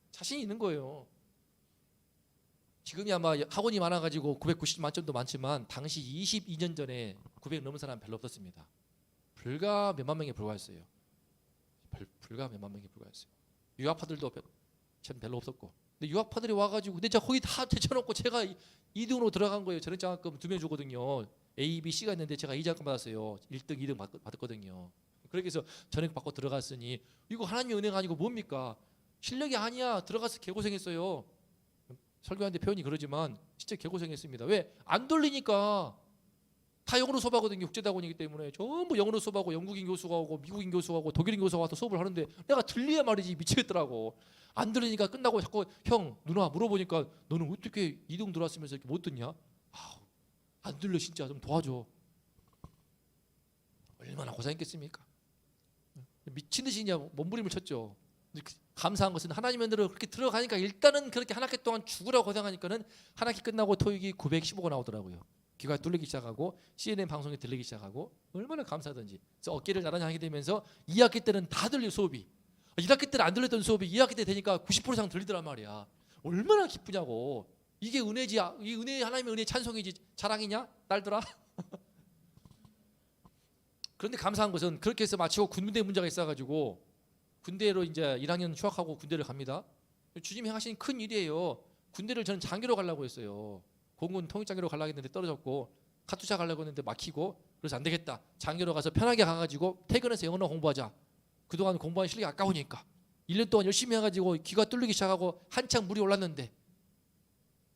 자신이 있는 거예요. 지금이 아마 학원이 많아가지고 990 만점도 많지만 당시 22년 전에 900 넘은 사람 별로 없었습니다. 불과 몇만 명에 불과했어요. 불과 몇만 명에 불과했어요. 유학파들도 전 별로 없었고. 근데 유학파들이 와가지고 근데 제가 거기 다 제쳐놓고 제가 2등으로 들어간 거예요. 전액 장학금 2명 주거든요. A, B, C가 있는데 제가 2장학금 받았어요. 1등, 2등 받았거든요. 그렇게 해서 전액 받고 들어갔으니 이거 하나님의 은혜가 아니고 뭡니까? 실력이 아니야. 들어가서 개고생했어요. 설교하는데 표현이 그러지만 진짜 개고생했습니다. 왜? 안 돌리니까. 다 영어로 수업하거든요. 국제대학원이기 때문에 전부 영어로 수업하고 영국인 교수가 오고 미국인 교수가 오고 독일인 교수가 와서 수업을 하는데 내가 들려야 말이지 미치겠더라고. 안 들으니까 끝나고 자꾸 형 누나 물어보니까 너는 어떻게 2등 들어왔으면서 이렇게 못 듣냐? 안 들려 진짜 좀 도와줘. 얼마나 고생했겠습니까? 미친 듯이 그냥 몸부림을 쳤죠. 감사한 것은 하나님의 은혜로 그렇게 들어가니까 일단은 그렇게 한 학기 동안 죽으라고 고생하니까는 한 학기 끝나고 토익이 915가 나오더라고요. 귀가 뚫리기 시작하고 CNN 방송에 들리기 시작하고 얼마나 감사하던지. 그래서 어깨를 나란히 하게 되면서 2학기 때는 다 들려 수업이. 1학기 때는 안 들렸던 수업이 2학기 때 되니까 90% 이상 들리더란 말이야. 얼마나 기쁘냐고. 이게 은혜지. 이 은혜 하나님의 은혜 찬송이지 자랑이냐 딸들아. 그런데 감사한 것은 그렇게 해서 마치고 군대 문제가 있어가지고 군대로 이제 1학년 휴학하고 군대를 갑니다. 주님이 하신 큰 일이에요. 군대를 저는 장교로 가려고 했어요. 공군 통일장교로 가려고 했는데 떨어졌고 카투사 가려고 했는데 막히고 그래서 안 되겠다. 장교로 가서 편하게 가가지고 퇴근해서 영어나 공부하자. 그동안 공부한 실력이 아까우니까 1년 동안 열심히 해가지고 귀가 뚫리기 시작하고 한창 물이 올랐는데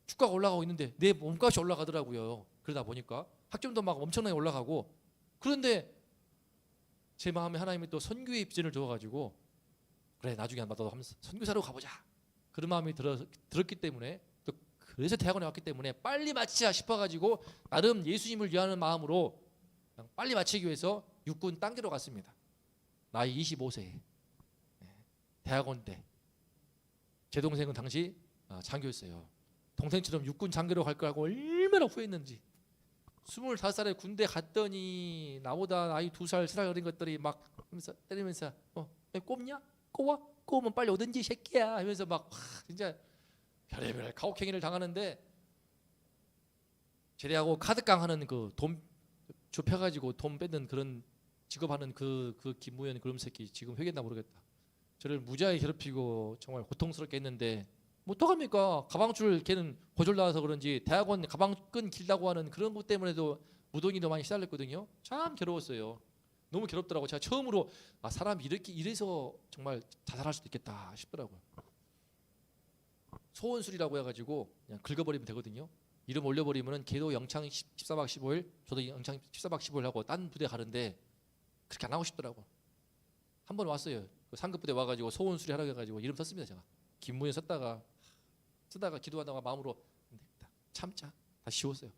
주가가 올라가고 있는데 내 몸값이 올라가더라고요. 그러다 보니까 학점도 막 엄청나게 올라가고 그런데 제 마음에 하나님이 또 선교의 비전을 줘가지고 그래 나중에 나도 한번 선교사로 가보자 그런 마음이 들었기 때문에 또 그래서 대학원에 왔기 때문에 빨리 마치자 싶어가지고 나름 예수님을 위하는 마음으로 그냥 빨리 마치기 위해서 육군 단계로 갔습니다. 나이 25세에 대학원 때 제 동생은 당시 장교였어요. 동생처럼 육군 장교로 갈 거라고 얼마나 후회했는지. 25살에 군대 갔더니 나보다 나이 2살 3살 어린 것들이 막 때리면서 꼽냐? 꼽아? 꼽으면 빨리 오든지 새끼야 하면서 막 진짜 별의별 가혹행위를 당하는데 제대하고 카드깡 하는 그 돈 좁혀가지고 돈 뺏는 그런 직업하는 그 김무현 그런 새끼 지금 회개했나 모르겠다. 저를 무지하게 괴롭히고 정말 고통스럽게 했는데 뭐 어떡합니까? 가방줄 걔는 고졸 나와서 그런지 대학원 가방끈 길다고 하는 그런 것 때문에도 무동이도 많이 시달렸거든요. 참 괴로웠어요. 너무 괴롭더라고. 제가 처음으로 사람이 이래서 정말 자살할 수도 있겠다 싶더라고요. 소원술이라고 해가지고 그냥 긁어버리면 되거든요. 이름 올려버리면은 걔도 영창 14박 15일 저도 영창 14박 15일 하고 딴 부대 가는데 그렇게 안 하고 싶더라고. 한 번 왔어요. 그 상급 부대 와가지고 소원술이 하라고 해가지고 이름 썼습니다. 제가 김무현 쓰다가 기도하다가 마음으로 안 되겠다 참자 다 지웠어요.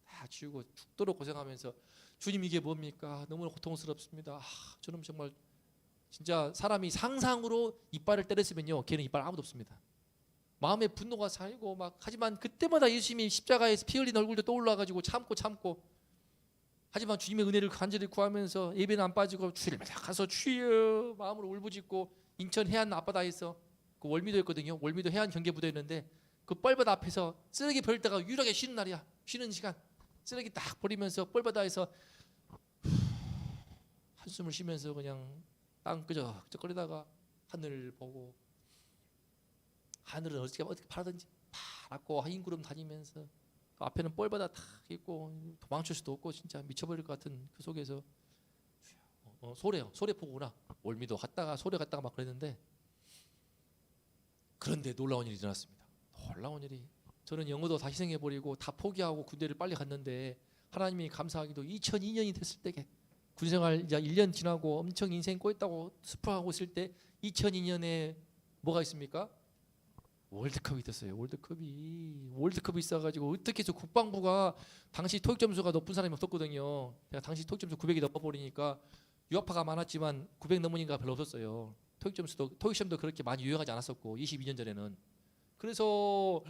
다 지우고 죽도록 고생하면서 주님 이게 뭡니까? 너무 고통스럽습니다. 저는 정말 진짜 사람이 상상으로 이빨을 때렸으면요 걔는 이빨 아무도 없습니다. 마음에 분노가 쌓이고 막 하지만 그때마다 예수님이 십자가에서 피 흘린 얼굴도 떠올라가지고 참고 하지만 주님의 은혜를 간절히 구하면서 예배는 안 빠지고 주일마다 가서 주여 마음으로 울부짖고 인천 해안 앞바다에서 그 월미도였거든요. 월미도 해안 경계부대였는데 그 뻘바다 앞에서 쓰레기 버릴 때가 유일하게 쉬는 날이야. 쉬는 시간 쓰레기 딱 버리면서 뻘바다에서 한숨을 쉬면서 그냥 땅 끄적끄적거리다가 하늘 보고 하늘은 어떻게 파라든지 파랗고 하얀 구름 다니면서 그 앞에는 뻘바다 탁 있고 도망칠 수도 없고 진짜 미쳐버릴 것 같은 그 속에서 소래포구나 월미도 갔다가 소래 갔다가 막 그랬는데 그런데 놀라운 일이 일어났습니다. 놀라운 일이 저는 영어도 다 희생해버리고 다 포기하고 군대를 빨리 갔는데 하나님이 감사하기도 2002년이 됐을 때에 군생활 이제 1년 지나고 엄청 인생 꼬였다고 스포하고 있을 때 2002년에 뭐가 있습니까? 월드컵이 있었어요. 월드컵이 있어가지고 어떻게 해서 국방부가 당시 토익 점수가 높은 사람이 없었거든요. 제가 당시 토익 점수 900이 넘어버리니까 유학파가 많았지만 900 넘으니까 별로 없었어요. 토익 시험도 그렇게 많이 유용하지 않았었고 22년 전에는. 그래서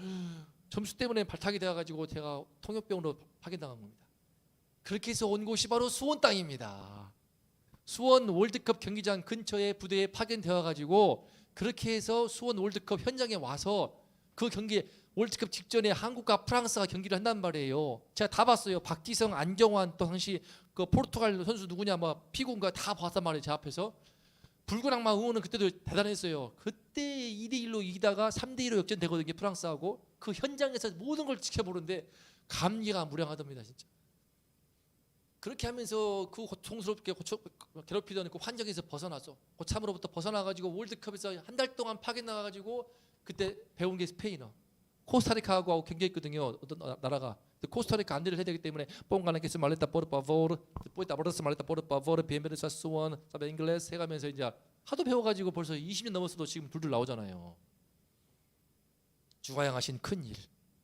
점수 때문에 발탁이 돼가지고 제가 통역병으로 파견당한 겁니다. 그렇게 해서 온 곳이 바로 수원 땅입니다. 수원 월드컵 경기장 근처에 부대에 파견되어가지고 그렇게 해서 수원 월드컵 현장에 와서 그 경기 월드컵 직전에 한국과 프랑스가 경기를 한단 말이에요. 제가 다 봤어요. 박지성, 안정환, 또 당시 그 포르투갈 선수 누구냐 뭐 피구인가 다 봤단 말이에요. 제 앞에서. 붉은 악마 응원은 그때도 대단했어요. 그때 2대1로 이기다가 3대2로 역전되거든요. 프랑스하고. 그 현장에서 모든 걸 지켜보는데 감기가 무량하답니다. 진짜. 그렇게 하면서 그 고통스럽게 괴롭히던 그 환경에서 벗어나서 고참으로부터 벗어나가지고 월드컵에서 한 달 동안 파견 나가가지고 그때 배운 게 스페인어. 코스타리카하고 경기했거든요. 어떤 나라가. 코스타리카 안대를 해야 되기 때문에 뽕가나케스 말레타 포르파보르 포이타 버르스 말레타 포르파보르 비엔베르사 수원 사베 잉글레스 해가면서 이제 하도 배워가지고 벌써 20년 넘었어도 지금 둘둘 나오잖아요. 주가 향하신 큰일.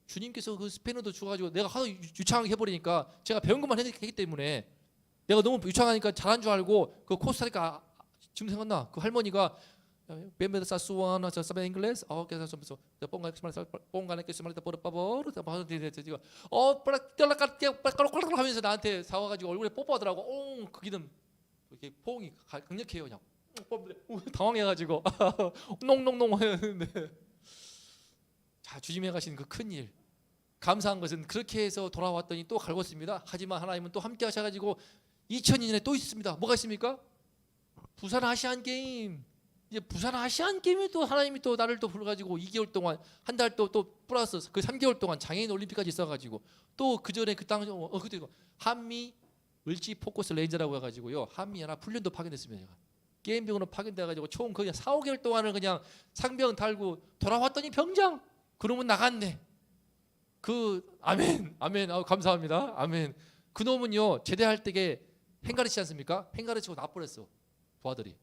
주님께서 그 스페인어도 주가지고 내가 하도 유창하게 해버리니까 제가 배운 것만 했기 때문에 내가 너무 유창하니까 잘한 줄 알고 그 코스타리카 지금 생각나 그 할머니가 비엔베르사 수원 사베 잉글레스 그래서 좀서 뽕가나케스 말레타 포르파보르 빠락빠락빠락빠락 하면서 나한테 사와가지고 얼굴에 뽀뽀하더라고. 그 기름 이렇게 포옹이 강력해요. 그냥 당황해가지고 농농농 하는데 자 주님에 가신 그 큰일 감사한 것은 그렇게 해서 돌아왔더니 또 갈궜습니다. 하지만 하나님은 또 함께 하셔가지고 2002년에 또 있습니다. 뭐가 있습니까? 부산 아시안 게임. 이제 부산 아시안 게임에 또 하나님이 또 나를 또 불러가지고 2개월 동안 한 달 또 플러스 그 3개월 동안 장애인 올림픽까지 있어가지고 또 그 전에 그 당시 그때 한미 을지 포커스 레인저라고 해가지고요 한미 하나 훈련도 파견됐습니다. 제가 게임병으로 파견돼가지고 총 거의 4, 5개월 동안을 그냥 상병 달고 돌아왔더니 병장 그러면 나갔네. 그 아멘 감사합니다. 아멘. 그 놈은요 제대할 때게 행가르치지 않습니까? 행가르치고 나버렸어 부하들이.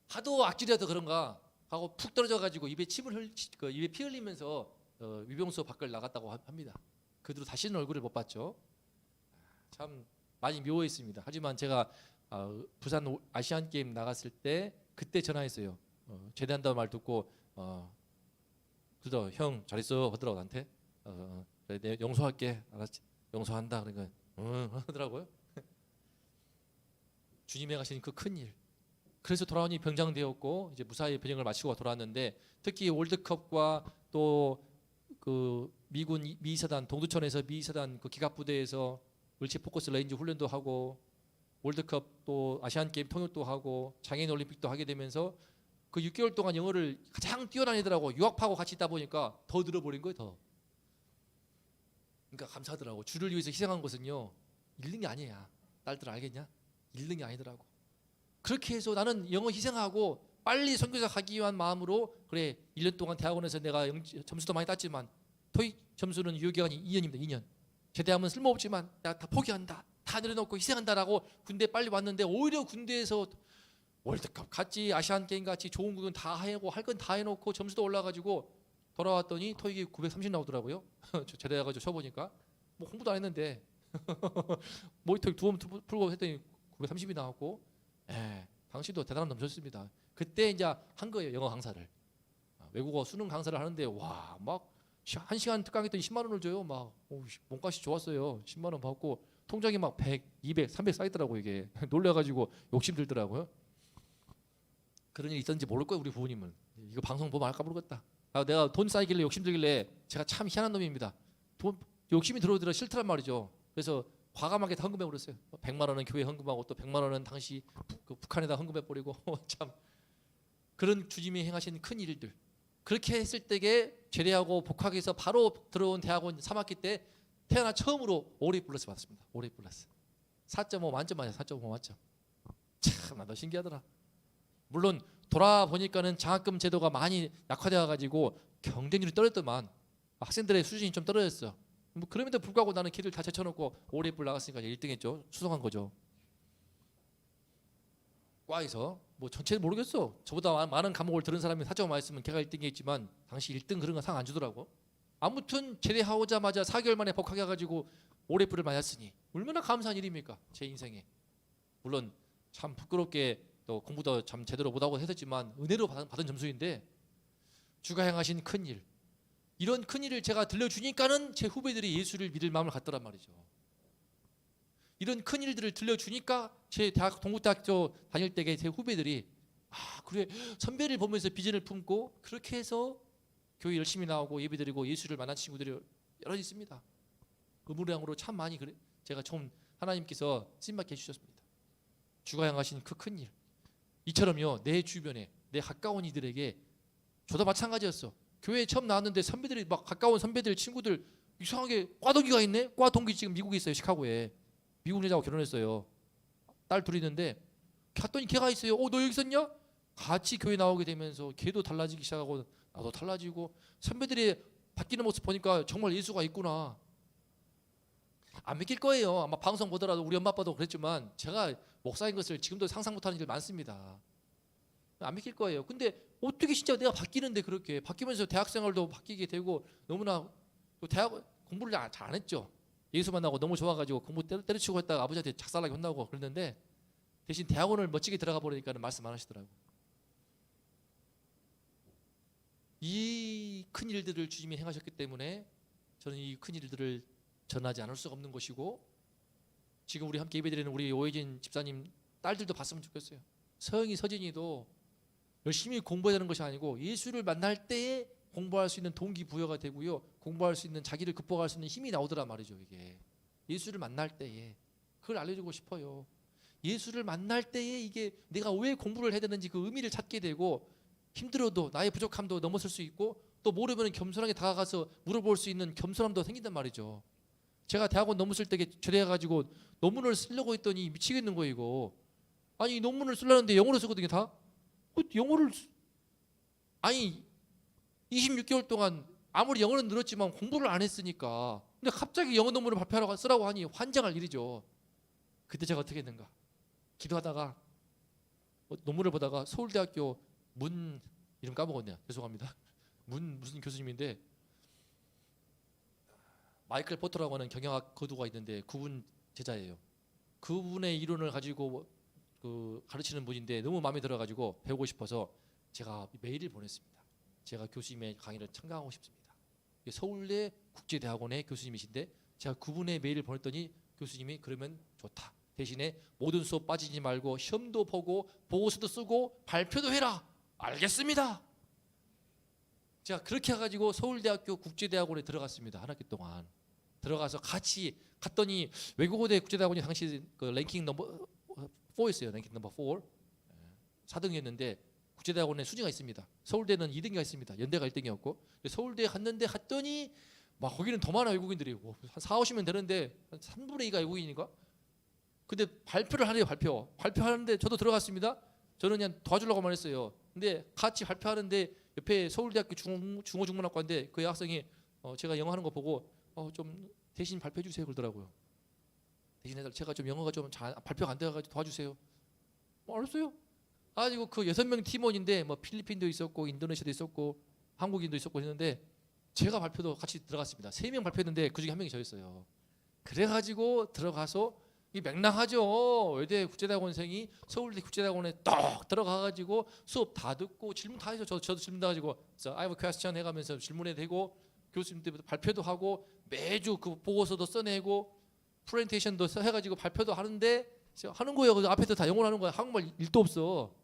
하도 악질이라도 그런가 하고 푹 떨어져가지고 입에 입에 피 흘리면서 위병소 밖을 나갔다고 합니다. 그 뒤로 다시는 얼굴을 못 봤죠. 참 많이 묘했습니다. 하지만 제가 부산 아시안 게임 나갔을 때 그때 전화했어요. 제대한다는 말 듣고 그래도 형 잘 있어 하더라고 나한테. 그래, 내가 용서할게. 알았지? 용서한다. 그러니까 하더라고요. 주님에 가신 그 큰일. 그래서 돌아오니 병장되었고 이제 무사히 병역을 마치고 돌아왔는데 특히 월드컵과 또 그 미군 미사단 동두천에서 미사단 그 기갑부대에서 을지 포커스 레인저 훈련도 하고 월드컵 또 아시안 게임 통역도 하고 장애인 올림픽도 하게 되면서 그 6개월 동안 영어를 가장 뛰어난 애들하고 유학파하고 같이 있다 보니까 더 늘어버린 거예요. 더. 그러니까 감사하더라고. 주를 위해서 희생한 것은요 잃는 게 아니야. 딸들 알겠냐? 잃는 게 아니더라고. 그렇게 해서 나는 영어 희생하고 빨리 선교사 가기 위한 마음으로 그래 1년 동안 대학원에서 내가 점수도 많이 땄지만 토익 점수는 유효기간이 2년입니다. 2년. 제대하면 쓸모없지만 내가 다 포기한다. 다 내려놓고 희생한다라고 군대 빨리 왔는데 오히려 군대에서 월드컵 같이 아시안 게임 같이 좋은 구경 다 하고 할 건 다 해놓고 점수도 올라가지고 돌아왔더니 토익이 930 나오더라고요. 제대해가지고 쳐보니까 뭐 공부도 안 했는데 모의토익 2번 풀고 했더니 930이 나왔고 당시도 대단한 넘쳤습니다. 그때 이제 한 거예요. 영어 강사를. 외국어 수능 강사를 하는데 와 막 1시간 특강했더니 10만 원을 줘요. 막 몸값이 좋았어요. 10만 원 받고 통장에 막 100, 200, 300 쌓이더라고 이게. 놀래가지고 욕심 들더라고요. 그런 일이 있었는지 모를 거예요. 우리 부모님은. 이거 방송 보면 알까 모르겠다. 내가 돈 쌓이길래 욕심 들길래 제가 참 희한한 놈입니다. 욕심이 들어오더라 싫더란 말이죠. 그래서 과감하게 다 헌금해 버렸어요. 100만 원은 교회 헌금하고 또 100만 원은 당시 북한에다 헌금해 버리고 참 그런 주님이 행하신 큰 일들. 그렇게 했을 때에 제대하고 복학해서 바로 들어온 대학원 3학기 때 태어나 처음으로 오레이 플러스 받았습니다. 오레이 플러스 4.5 만점 맞아요. 4.5 만점. 참 나도 신기하더라. 물론 돌아보니까는 장학금 제도가 많이 약화되어 가지고 경쟁률이 떨어졌더만 학생들의 수준이 좀 떨어졌어. 뭐 그럼에도 불구하고 나는 길을 다 제쳐놓고 오레이플 나갔으니까 1등했죠. 수성한 거죠. 과에서 뭐 전체는 모르겠어. 저보다 많은 과목을 들은 사람이 사정만 있으면 걔가 1등이겠지만 당시 1등 그런 거 상 안 주더라고. 아무튼 제대하오자마자 4개월 만에 복학해가지고 올해불을 맞았으니 얼마나 감사한 일입니까? 제 인생에. 물론 참 부끄럽게 또 공부도 참 제대로 못하고 했었지만 은혜로 받은 점수인데 주가 행하신 큰일, 이런 큰일을 제가 들려주니까는 제 후배들이 예수를 믿을 마음을 갖더란 말이죠. 이런 큰일들을 들려주니까 제 동국대학교 다닐 때의 제 후배들이 그래, 선배를 보면서 비전을 품고 그렇게 해서 교회 열심히 나오고 예배드리고 예수를 만난 친구들이 여러 있습니다. 의무량으로 참 많이 그래, 제가 처음 하나님께서 쓰임받게 해주셨습니다. 주가 행하신 그 큰일, 이처럼요 내 주변에 내 가까운 이들에게 저도 마찬가지였어. 교회에 처음 나왔는데 선배들이 막 가까운 선배들 친구들 이상하게 과 동기가 있네. 과 동기 지금 미국에 있어요. 시카고에. 미국 여자하고 결혼했어요. 딸 둘이 있는데 갔더니 걔가 있어요. 너 여기 있었냐? 같이 교회 나오게 되면서 걔도 달라지기 시작하고 나도 달라지고 선배들이 바뀌는 모습 보니까 정말 예수가 있구나. 안 믿길 거예요. 아마 방송 보더라도 우리 엄마 아빠도 그랬지만 제가 목사인 것을 지금도 상상 못하는 일 많습니다. 안 믿길 거예요. 근데 어떻게 진짜 내가 바뀌는데 그렇게 바뀌면서 대학생활도 바뀌게 되고 너무나 또 대학 공부를 잘 안 했죠. 예수 만나고 너무 좋아가지고 공부 때려치고 했다가 아버지한테 작살나게 혼나고 그랬는데 대신 대학원을 멋지게 들어가 버리니까 말씀 안 하시더라고. 이 큰 일들을 주님이 행하셨기 때문에 저는 이 큰 일들을 전하지 않을 수가 없는 것이고 지금 우리 함께 예배드리는 우리 오혜진 집사님 딸들도 봤으면 좋겠어요. 서영이 서진이도 열심히 공부해야 되는 것이 아니고 예수를 만날 때에 공부할 수 있는 동기부여가 되고요. 공부할 수 있는 자기를 극복할 수 있는 힘이 나오더란 말이죠. 이게 예수를 만날 때에 그걸 알려주고 싶어요. 예수를 만날 때에 이게 내가 왜 공부를 해야 되는지 그 의미를 찾게 되고 힘들어도 나의 부족함도 넘어설 수 있고 또 모르면 겸손하게 다가가서 물어볼 수 있는 겸손함도 생긴단 말이죠. 제가 대학원 논문 쓸 때 제대해가지고 논문을 쓰려고 했더니 미치겠는 거예요. 이거 아니 논문을 쓰려는데 영어로 쓰거든요. 다 영어를 아니 26개월 동안 아무리 영어는 늘었지만 공부를 안 했으니까 근데 갑자기 영어 논문을 발표하라고 쓰라고 하니 환장할 일이죠. 그때 제가 어떻게 했는가 기도하다가 논문을 보다가 서울대학교 문 이름 까먹었네요. 죄송합니다. 문 무슨 교수님인데 마이클 포터라고 하는 경영학 거두가 있는데 그분 제자예요. 그분의 이론을 가지고 가르치는 분인데 너무 마음에 들어가지고 배우고 싶어서 제가 메일을 보냈습니다. 제가 교수님의 강의를 참가하고 싶습니다. 서울대 국제대학원의 교수님이신데 제가 그분의 메일을 보냈더니 교수님이 그러면 좋다. 대신에 모든 수업 빠지지 말고 시험도 보고 보고서도 쓰고 발표도 해라. 알겠습니다. 제가 그렇게 해가지고 서울대학교 국제대학원에 들어갔습니다. 한 학기 동안 들어가서 같이 갔더니 외국어대 국제대학원이 당시 그 랭킹 넘버 4였어요. 랭킹 넘버 4 4등이었는데 국제대학원에 순위가 있습니다. 서울대는 2등이가 있습니다. 연대가 1등이었고 서울대에 갔더니 막 거기는 더 많아 외국인들이 한 4, 50명 되는데 한 3분의 2가 외국인인가? 근데 발표를 하네요. 발표하는데 저도 들어갔습니다. 저는 그냥 도와주려고만 했어요. 근데 같이 발표하는데 옆에 서울대학교 중어중문학과인데 그 여학생이 제가 영어 하는 거 보고 좀 대신 발표해 주세요 그러더라고요. 대신에 제가 좀 영어가 좀 발표가 안 돼가지고 도와주세요. 알았어요. 가지고 그 6명 팀원인데 뭐 필리핀도 있었고 인도네시아도 있었고 한국인도 있었고 했는데 제가 발표도 같이 들어갔습니다. 3명 발표했는데 그중에 1명이 저였어요. 그래가지고 들어가서 이 맹랑하죠. 외대 국제대학원생이 서울대 국제대학원에 딱 들어가가지고 수업 다 듣고 질문 다 해서 저도 질문 다 가지고 I have a question 해가면서 질문해 대고 교수님 때부터 발표도 하고 매주 그 보고서도 써내고 프레젠테이션도 해가지고 발표도 하는데 하는 거예요. 그 앞에서 다 영어로 하는 거야. 한국말 1도 없어.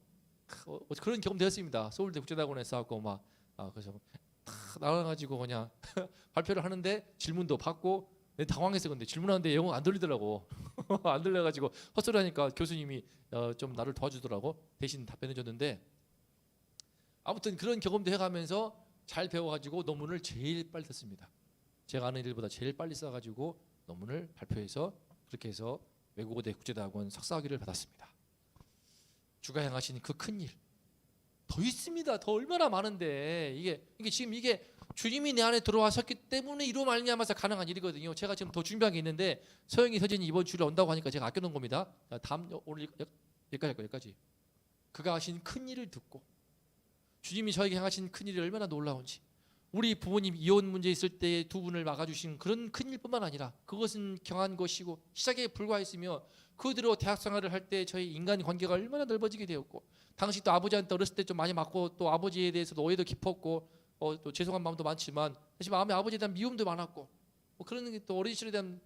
그런 경험 되었습니다. 서울대 국제대학원에 서갖고 막 그래서 딱 나와가지고 그냥 발표를 하는데 질문도 받고 당황해서 근데 질문하는데 영어 안 들리더라고. 안 들려가지고 헛소리하니까 교수님이 좀 나를 도와주더라고. 대신 답변해 줬는데 아무튼 그런 경험도 해가면서 잘 배워가지고 논문을 제일 빨리 썼습니다. 제가 아는 일보다 제일 빨리 써가지고 논문을 발표해서 그렇게 해서 외국어대 국제대학원 석사학위를 받았습니다. 주가 행하신 그 큰일 더 있습니다. 더 얼마나 많은데 이게 지금 이게 주님이 내 안에 들어와셨기 때문에 이로 말미암아서 가능한 일이거든요. 제가 지금 더 준비한 게 있는데 서영이 서진이 이번 주에 온다고 하니까 제가 아껴놓은 겁니다. 다음 오늘 여기까지 할 거예요. 여기까지. 그가 하신 큰 일을 듣고 주님이 저에게 행하신 큰 일이 얼마나 놀라운지, 우리 부모님 이혼 문제 있을 때 두 분을 막아주신 그런 큰 일뿐만 아니라 그것은 경한 것이고 시작에 불과했으며 그대로 대학 생활을 할 때 저희 인간 관계가 얼마나 넓어지게 되었고, 당시 또 아버지한테 어렸을 때 좀 많이 맞고 또 아버지에 대해서도 오해도 깊었고 또 죄송한 마음도 많지만 사실 마음에 아버지에 대한 미움도 많았고 뭐 그런 게 또 어린 시절에 대한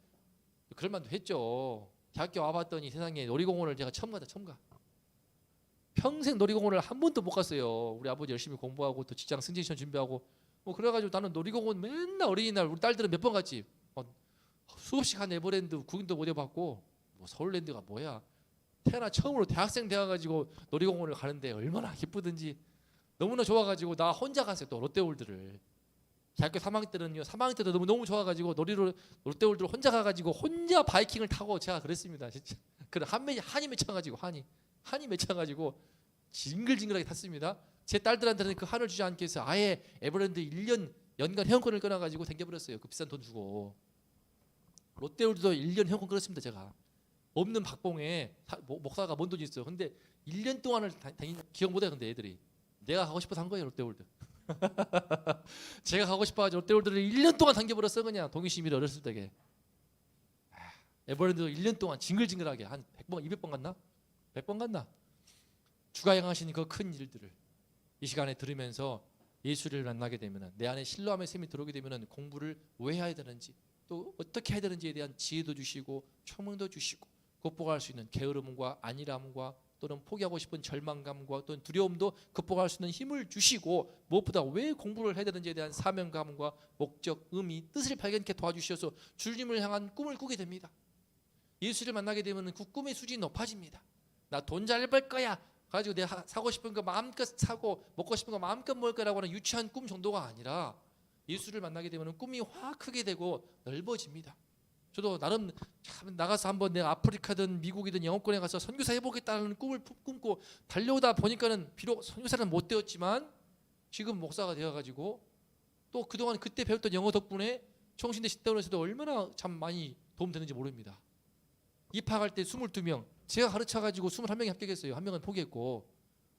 그럴 만도 했죠. 대학교 와봤더니 세상에 놀이공원을 제가 처음 가. 평생 놀이공원을 한 번도 못 갔어요. 우리 아버지 열심히 공부하고 또 직장 승진 시험 준비하고 뭐 그래가지고 나는 놀이공원 맨날 어린이날 우리 딸들은 몇 번 갔지. 수없이 간 에버랜드 구경도 못 해봤고 뭐 서울랜드가 뭐야. 태어나 처음으로 대학생 돼가지고 놀이공원을 가는데 얼마나 기쁘든지 너무나 좋아가지고 나 혼자 갔어요. 또 롯데월드를. 대학교 3학년 때는요. 3학년 때도 너무 좋아가지고 롯데월드를 혼자 가가지고 혼자 바이킹을 타고 제가 그랬습니다. 진짜. 그래 한이 맺혀가지고 한이 맺혀가지고 징글징글하게 탔습니다. 제 딸들한테는 그 한을 주지 않기 위해서 아예 에버랜드 1년 연간 회원권을 끊어가지고 댕겨버렸어요. 그 비싼 돈 주고. 롯데월드도 1년 회원권 끊었습니다. 제가. 없는 박봉에 목사가 뭔 돈이 있어요. 근데 1년 동안을 기억 못해. 근데 애들이 내가 가고 싶어서 한 거예요. 롯데월드. 제가 가고 싶어가지고 롯데월드를 1년 동안 당겨버렸어. 그냥 동의시민이 어렸을 때게. 에버랜드 1년 동안 징글징글하게 한 100번 200번 갔나? 100번 갔나? 주가 행하신 그 큰 일들을 이 시간에 들으면서 예수를 만나게 되면 내 안에 신뢰함의 셈이 들어오게 되면 공부를 왜 해야 되는지 또 어떻게 해야 되는지에 대한 지혜도 주시고 초명도 주시고 극복할 수 있는 게으름과 안일함과 또는 포기하고 싶은 절망감과 또는 두려움도 극복할 수 있는 힘을 주시고 무엇보다 왜 공부를 해야 되는지에 대한 사명감과 목적, 의미, 뜻을 발견케 도와주셔서 주님을 향한 꿈을 꾸게 됩니다. 예수를 만나게 되면 그 꿈의 수준이 높아집니다. 나 돈 잘 벌 거야 가지고 내가 사고 싶은 거 마음껏 사고 먹고 싶은 거 마음껏 먹을 거라고 하는 유치한 꿈 정도가 아니라 예수를 만나게 되면 꿈이 확 크게 되고 넓어집니다. 저도 나름 참 나가서 한번 내가 아프리카든 미국이든 영어권에 가서 선교사 해보겠다는 꿈을 꿈고 달려오다 보니까는 비록 선교사는 못 되었지만 지금 목사가 되어가지고 또 그동안 그때 배웠던 영어 덕분에 청신대 식대원에서도 얼마나 참 많이 도움되는지 모릅니다. 입학할 때 22명 제가 가르쳐가지고 21명이 합격했어요. 한 명은 포기했고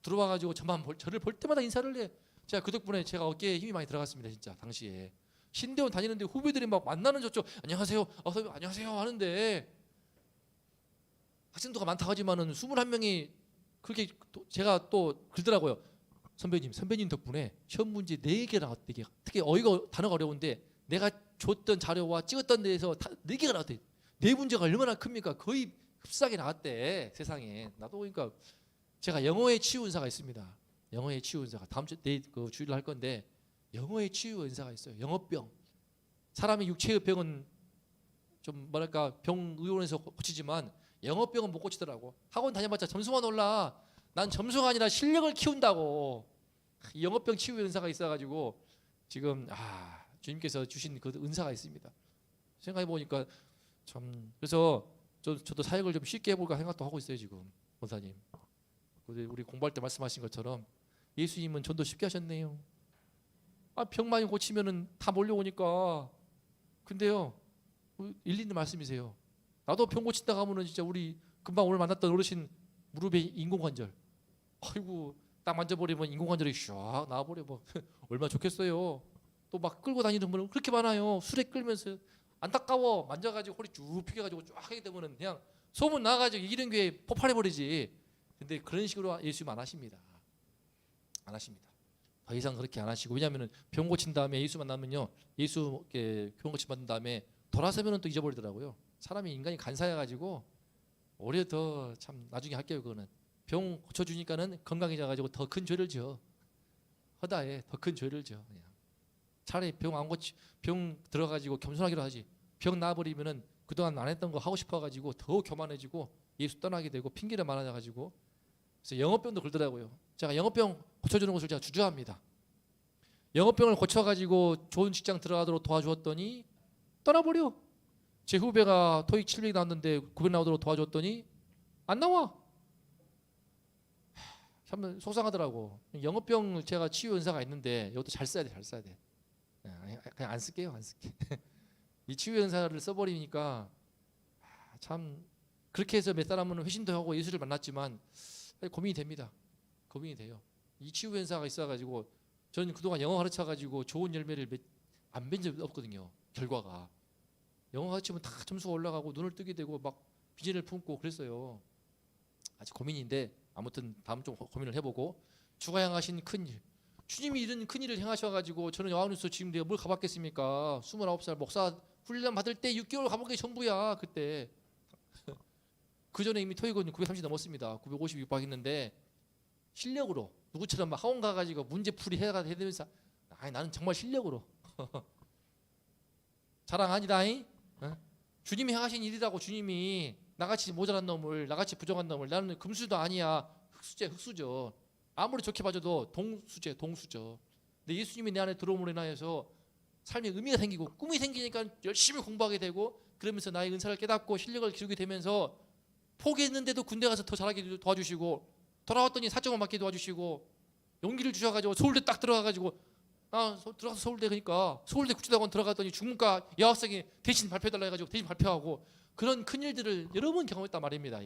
들어와가지고 저를 볼 때마다 인사를 해. 제가 그 덕분에 제가 어깨에 힘이 많이 들어갔습니다. 진짜 당시에 신대원 다니는데 후배들이 막 만나는 저쪽 안녕하세요 선생님 안녕하세요 하는데 학생도가 많다고 하지만은 21명이 그렇게 제가 또 그러더라고요. 선배님 덕분에 시험 문제 4개 나왔대. 특히 어이가 단어가 어려운데 내가 줬던 자료와 찍었던 데에서 4개가 나왔대. 4문제가 얼마나 큽니까? 거의 흡사하게 나왔대. 세상에. 나도 그러니까 제가 영어의 치유 은사가 있습니다. 영어의 치유 은사가 다음 주 그 주일날 할 건데 영어의 치유 은사가 있어요. 영어병. 사람의 육체의 병은 좀 뭐랄까 병의원에서 고치지만 영어병은 못 고치더라고. 학원 다녀봤자 점수만 올라. 난 점수가 아니라 실력을 키운다고. 이 영어병 치유 은사가 있어가지고 지금 주님께서 주신 그 은사가 있습니다. 생각해 보니까 참 그래서 저도 사역을 좀 쉽게 해볼까 생각도 하고 있어요 지금 권사님. 우리 공부할 때 말씀하신 것처럼 예수님은 전도 쉽게 하셨네요. 병 많이 고치면은 다 몰려오니까. 근데요 일리 있는 말씀이세요. 나도 병 고친다 가면은 진짜 우리 금방 오늘 만났던 어르신 무릎에 인공관절. 아이고 딱 만져버리면 인공관절이 샥 나와버려. 뭐 얼마나 좋겠어요. 또 막 끌고 다니는 분은 그렇게 많아요. 술에 끌면서 안타까워. 만져가지고 허리 쭉 펴겨가지고 쫙 하게 되면은 그냥 소문 나가지고 이런 교회 폭발해버리지. 근데 그런 식으로 예수님 안 하십니다. 안 하십니다. 더 이상 그렇게 안 하시고. 왜냐하면 병 고친 다음에 예수 만나면요 예수께 병 고침 받은 다음에 돌아서면은 또 잊어버리더라고요. 사람이 인간이 간사해가지고 오히려 더 참 나중에 할게요. 그거는 병 고쳐주니까는 건강해져가지고 더 큰 죄를 지어. 허다해 더 큰 죄를 지어. 그냥 차라리 병 들어가지고 겸손하기로 하지. 병 나아버리면은 그동안 안 했던 거 하고 싶어가지고 더 교만해지고 예수 떠나게 되고 핑계를 많아져가지고. 그래서 영어병도 그러더라고요. 제가 영어병 고쳐주는 것을 제가 주저합니다. 영어병을 고쳐가지고 좋은 직장 들어가도록 도와주었더니 떠나버려. 제 후배가 토익 700 나왔는데 900 나오도록 도와줬더니 안 나와. 참 속상하더라고. 영어병 제가 치유 은사가 있는데 이것도 잘 써야 돼. 그냥 안 쓸게요. 안 쓸게. 이 치유 은사를 써버리니까 참 그렇게 해서 몇 사람은 회심도 하고 예수를 만났지만 고민이 됩니다. 고민이 돼요. 이 치유 현상가 있어가지고 저는 그동안 영어 가르쳐가지고 좋은 열매를 안 뵌 적이 없거든요. 결과가 영어 가르치면 다 점수가 올라가고 눈을 뜨게 되고 막 비전을 품고 그랬어요. 아직 고민인데 아무튼 다음 좀 고민을 해보고 주가 향하신 큰일, 주님이 이런 큰일을 행하셔가지고 저는 요한일서 지금 내가 뭘 가봤겠습니까? 29살 목사 훈련 받을 때 6개월 가본 게 전부야. 그때 그 전에 이미 토익은 930 넘었습니다. 950 육박했는데 실력으로 누구처럼 막 학원 가가지고 문제풀이 해되면서 아니 나는 정말 실력으로 자랑 아니다잉. 주님이 행하신 일이라고. 주님이 나같이 모자란 놈을, 나같이 부정한 놈을, 나는 금수도 아니야, 흑수죠. 아무리 좋게 봐줘도 동수죠. 근데 예수님이 내 안에 들어옴으로 인하여서 삶에 의미가 생기고 꿈이 생기니까 열심히 공부하게 되고, 그러면서 나의 은사를 깨닫고 실력을 기르게 되면서 포기했는데도 군대 가서 더 잘하게 도와주시고, 돌아왔더니 사정을 맡게 도와주시고, 용기를 주셔가지고 서울대 딱 들어가가지고 들어가서 서울대, 그러니까 서울대 국제대학원 들어갔더니 중문과 여학생이 대신 발표해달라 해가지고 대신 발표하고, 그런 큰 일들을 여러 번 경험했단 말입니다.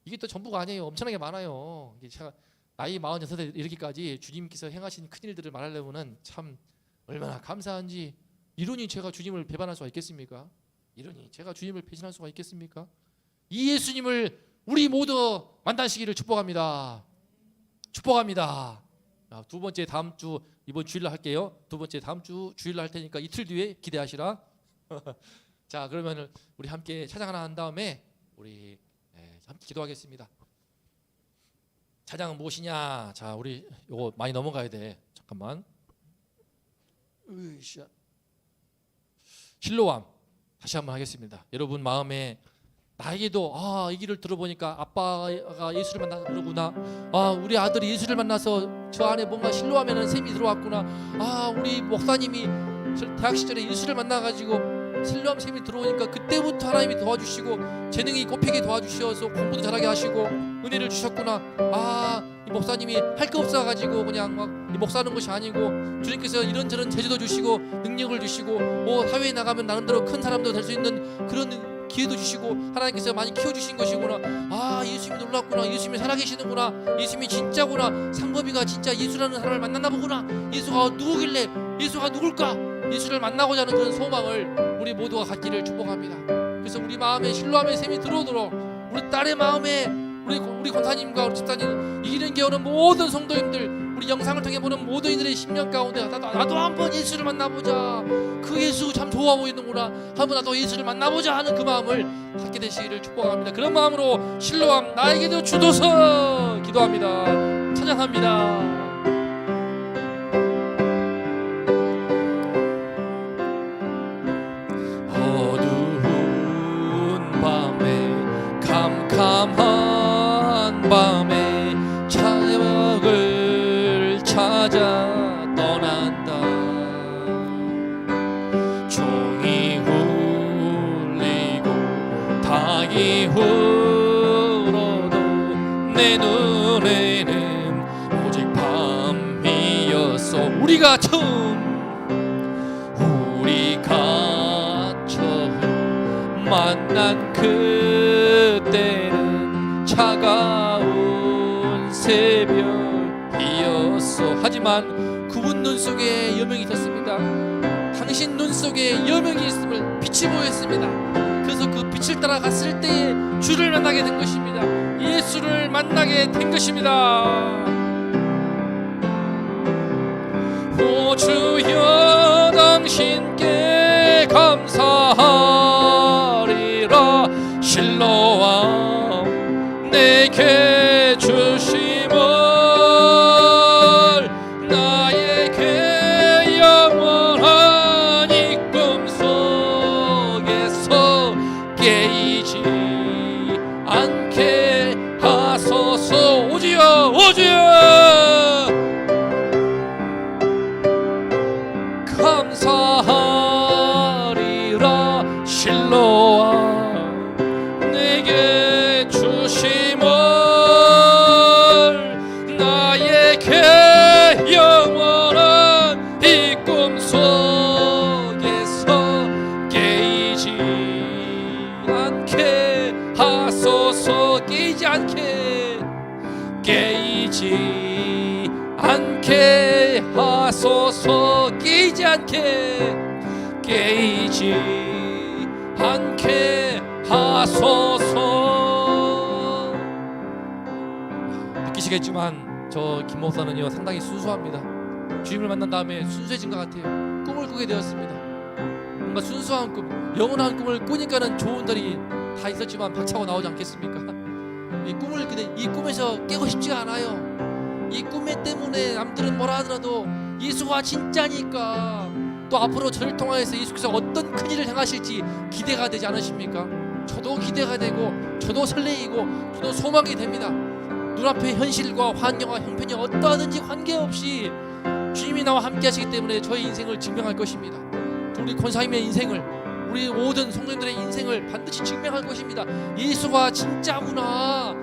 이게 또 전부가 아니에요. 엄청나게 많아요. 이게 제가 나이 46에 이르기까지 주님께서 행하신 큰 일들을 말하려면은 참 얼마나 감사한지. 이러니 제가 주님을 배반할 수가 있겠습니까? 이러니 제가 주님을 배신할 수가 있겠습니까? 이 예수님을 우리 모두 만나시기를 축복합니다. 축복합니다. 두 번째 다음 주 이번 주일날 할게요. 두 번째 다음 주 주일날 할 테니까 이틀 뒤에 기대하시라. 자, 그러면은 우리 함께 찬양 하나 한 다음에 우리 함께 기도하겠습니다. 찬양은 무엇이냐? 자, 우리 요거 많이 넘어가야 돼. 잠깐만. 으쌰. 실로암 다시 한번 하겠습니다. 여러분 마음에 나에게도 이 길을 들어보니까 아빠가 예수를 만나서 그러구나. 우리 아들이 예수를 만나서 저 안에 뭔가 실로암에는 샘이 들어왔구나. 우리 목사님이 대학 시절에 예수를 만나가지고 실로암 샘이 들어오니까 그때부터 하나님이 도와주시고 재능이 꼽히게 도와주셔서 공부도 잘하게 하시고 은혜를 주셨구나. 이 목사님이 할 거 없어가지고 그냥 막 목사하는 것이 아니고 주님께서 이런저런 제주도 주시고 능력을 주시고 사회에 나가면 나름대로 큰 사람도 될 수 있는 그런 기회도 주시고 하나님께서 많이 키워주신 것이구나. 예수님이 놀랐구나. 예수님이 살아계시는구나. 예수님이 진짜구나. 상법이가 진짜 예수라는 사람을 만났나 보구나. 예수가 누구길래, 예수가 누굴까? 예수를 만나고자 하는 그런 소망을 우리 모두가 갖기를 축복합니다. 그래서 우리 마음에 실로암의 샘이 들어오도록, 우리 딸의 마음에 우리 권사님과 우리 집사님, 이기는 겨울은 모든 성도님들, 우리 영상을 통해 보는 모든 이들의 심령 가운데 나도 한번 예수를 만나보자, 그 예수 참 좋아 보이는구나, 한번 나도 예수를 만나보자 하는 그 마음을 갖게 되시기를 축복합니다. 그런 마음으로 실로암 나에게도 주소서 기도합니다. 찬양합니다. 캄캄한 밤에 자막을 찾아 떠난다. 종이 울리고 닭이 울어도 내 눈에는 오직 밤이었어. 우리가 처음 만난 그때는 차가운 새벽이었어. 하지만 그분 눈 속에 여명이 있었습니다. 당신 눈 속에 여명이 있음을 빛이 보였습니다. 그래서 그 빛을 따라 갔을 때에 주를 만나게 된 것입니다. 예수를 만나게 된 것입니다. 오 주여 당신께 감사하리라. 실로암 내게 주심을 나에게 영원한 이 꿈속에서 깨이지 않게 하소서. 오주여 오주여 감사하리라. 실로암 내게 주심을 나에게 영원한 이 꿈속에서 깨이지 않게 하소서. 깨이지 않게 하소서. 깨이지 않게 하소서. 느끼시겠지만 저 김 목사는요 상당히 순수합니다. 주님을 만난 다음에 순수해진 것 같아요. 꿈을 꾸게 되었습니다. 뭔가 순수한 꿈, 영원한 꿈을 꾸니까는 좋은 날이 다 있었지만 박차고 나오지 않겠습니까? 이 꿈에서 깨고 싶지가 않아요. 이 꿈에 때문에 남들은 뭐라 하더라도 예수가 진짜니까 또 앞으로 저를 통하여서 예수께서 어떤 큰 일을 행하실지 기대가 되지 않으십니까? 저도 기대가 되고 저도 설레이고 저도 소망이 됩니다. 눈앞의 현실과 환경과 형편이 어떠하든지 관계없이 주님이 나와 함께 하시기 때문에 저의 인생을 증명할 것입니다. 우리 권사님의 인생을, 우리 모든 성도님들의 인생을 반드시 증명할 것입니다. 예수가 진짜구나.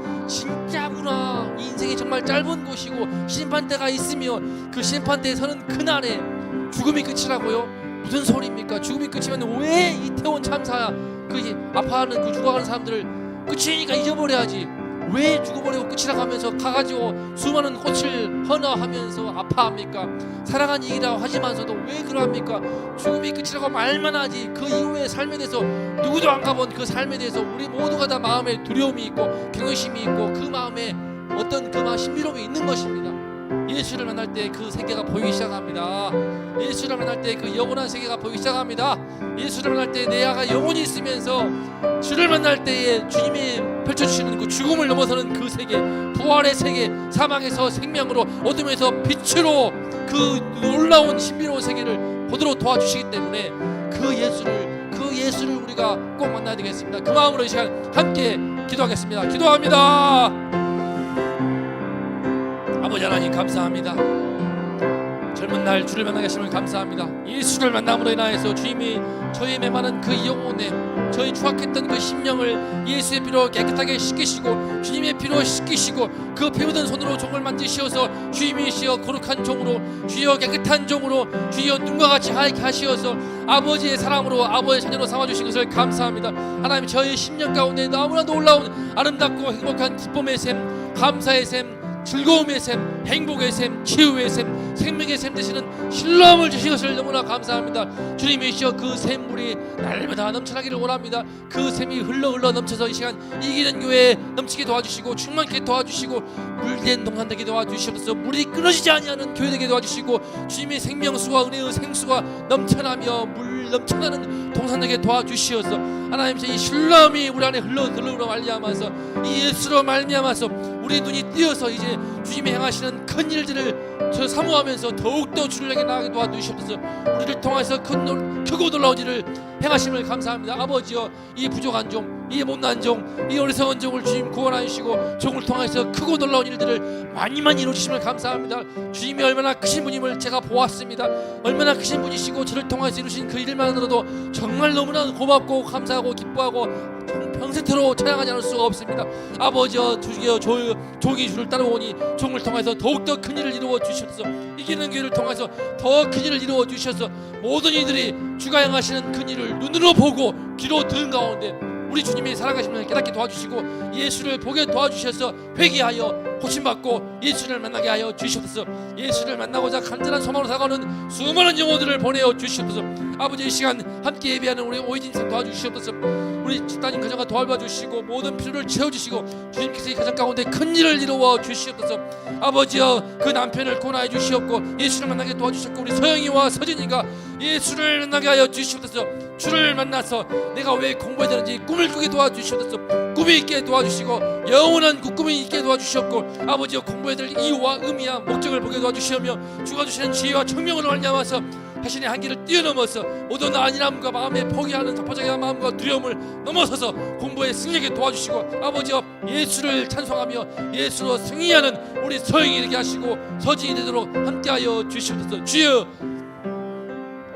이 인생이 정말 짧은 곳이고 심판대가 있으며 그 심판대에 서는 그날에 죽음이 끝이라고요? 무슨 소리입니까? 죽음이 끝이면 왜 이태원 참사 그 아파하는 그 죽어가는 사람들을 끝이니까 잊어버려야지. 왜 죽어버리고 끝이라고 하면서 가가지고 수많은 꽃을 헌화하면서 아파합니까? 사랑한 얘기라고 하지만서도 왜 그러합니까? 죽음이 끝이라고 말만 하지 그 이후의 삶에 대해서 누구도 안 가본 그 삶에 대해서 우리 모두가 다 마음에 두려움이 있고 경외심이 있고 그 마음에 어떤 그 신비로움이 있는 것입니다. 예수를 만날 때 그 세계가 보이기 시작합니다. 예수를 만날 때 그 영원한 세계가 보이기 시작합니다. 예수를 만날 때 내 아가 영원히 있으면서 주를 만날 때에 주님이 펼쳐주시는 그 죽음을 넘어서는 그 세계, 부활의 세계, 사망에서 생명으로, 어둠에서 빛으로 그 놀라운 신비로운 세계를 보도록 도와주시기 때문에 그 예수를 우리가 꼭 만나야 되겠습니다. 그 마음으로 이 시간 함께 기도하겠습니다. 기도합니다. 아버지 하나님 감사합니다. 젊은 날 주를 만나게 하심을 감사합니다. 예수를 만남으로 인하여서 주님이 저희 메마른 그 영혼에 저희 추악했던 그 심령을 예수의 피로 깨끗하게 씻기시고 주님의 피로 씻기시고 그 피 묻은 손으로 종을 만지시어서 주님이시여 거룩한 종으로 주여 깨끗한 종으로 주여 눈과 같이 하얗게 하시어서 아버지의 사랑으로 아버지의 자녀로 삼아주신 것을 감사합니다. 하나님 저희 심령 가운데 너무나 놀라운 아름답고 행복한 기쁨의 샘, 감사의 샘, 즐거움의 샘, 행복의 샘, 치유의 샘, 생명의 샘 되시는 신뢰함을 주신 것을 너무나 감사합니다. 주님이시여 그 샘물이 날마다 넘쳐나기를 원합니다. 그 샘이 흘러 넘쳐서 이 시간 이기는 교회에 넘치게 도와주시고 충만케 도와주시고 물된 동산 되게 도와주시옵소서. 물이 끊어지지 아니하는 교회 되게 도와주시고 주님의 생명수와 은혜의 생수가 넘쳐나며 물 넘쳐나는 동산 되게 도와주시옵소서. 하나님 이 신뢰함이 우리 안에 흘러 말미암아서 이 예수로 말미암아서 우리 눈이 띄어서 이제 주님이 행하시는 큰 일들을 사모하면서 더욱더 주를 향해 나아가게 도와주시옵소서. 우리를 통해서 크고 놀라운 일을 행하심을 감사합니다. 아버지여 이 부족한 종, 이 못난 종, 이 어리석은 종을 주님 구원하시고 종을 통해서 크고 놀라운 일들을 많이 이루어주심을 감사합니다. 주님이 얼마나 크신 분임을 제가 보았습니다. 얼마나 크신 분이시고 저를 통해서 이루신 그 일만으로도 정말 너무나 고맙고 감사하고 기뻐하고 평생토록 찬양하지 않을 수가 없습니다. 아버지여 주여 종이 주를 따라오니 종을 통해서 더욱더 큰 일을 이루어 주셔서 이기는 교회를 통해서 더 큰 일을 이루어 주셔서 모든 이들이 주가 행하시는 큰 일을 눈으로 보고 귀로 들은 가운데 우리 주님이 살아가심을 깨닫게 도와주시고 예수를 보게 도와주셔서 회개하여 고침받고 예수를 만나게 하여 주시옵소서. 예수를 만나고자 간절한 소망으로 살아가는 수많은 영혼들을 보내어 주시옵소서. 아버지 이 시간 함께 예배하는 우리 오이진 상 도와주시옵소서. 우리 집단인 가정과 도와주시고 모든 필요를 채워주시고 주님께서 이 가정 가운데 큰 일을 이루어 주시옵소서. 아버지여 그 남편을 구원하여 주시옵고 예수를 만나게 도와주셨고 우리 서영이와 서진이가 예수를 만나게 하여 주시옵소서. 주를 만나서 내가 왜 공부해야 되는지 꿈을 꾸게 도와주시옵소서. 꿈이 있게 도와주시고 영원한 그 꿈이 있게 도와주시옵고 아버지여 공부해야 될 이유와 의미와 목적을 보게 도와주시며 주가 주시는 지혜와 청명으로 말미암아서 자신의 한계를 뛰어넘어서 모든 안일함과 마음에 포기하는 답답한 마음과 두려움을 넘어서서 공부에 승리하게 도와주시고 아버지여 예수를 찬송하며 예수로 승리하는 우리 서영이 되게 하시고 서진이 되도록 함께하여 주시옵소서. 주여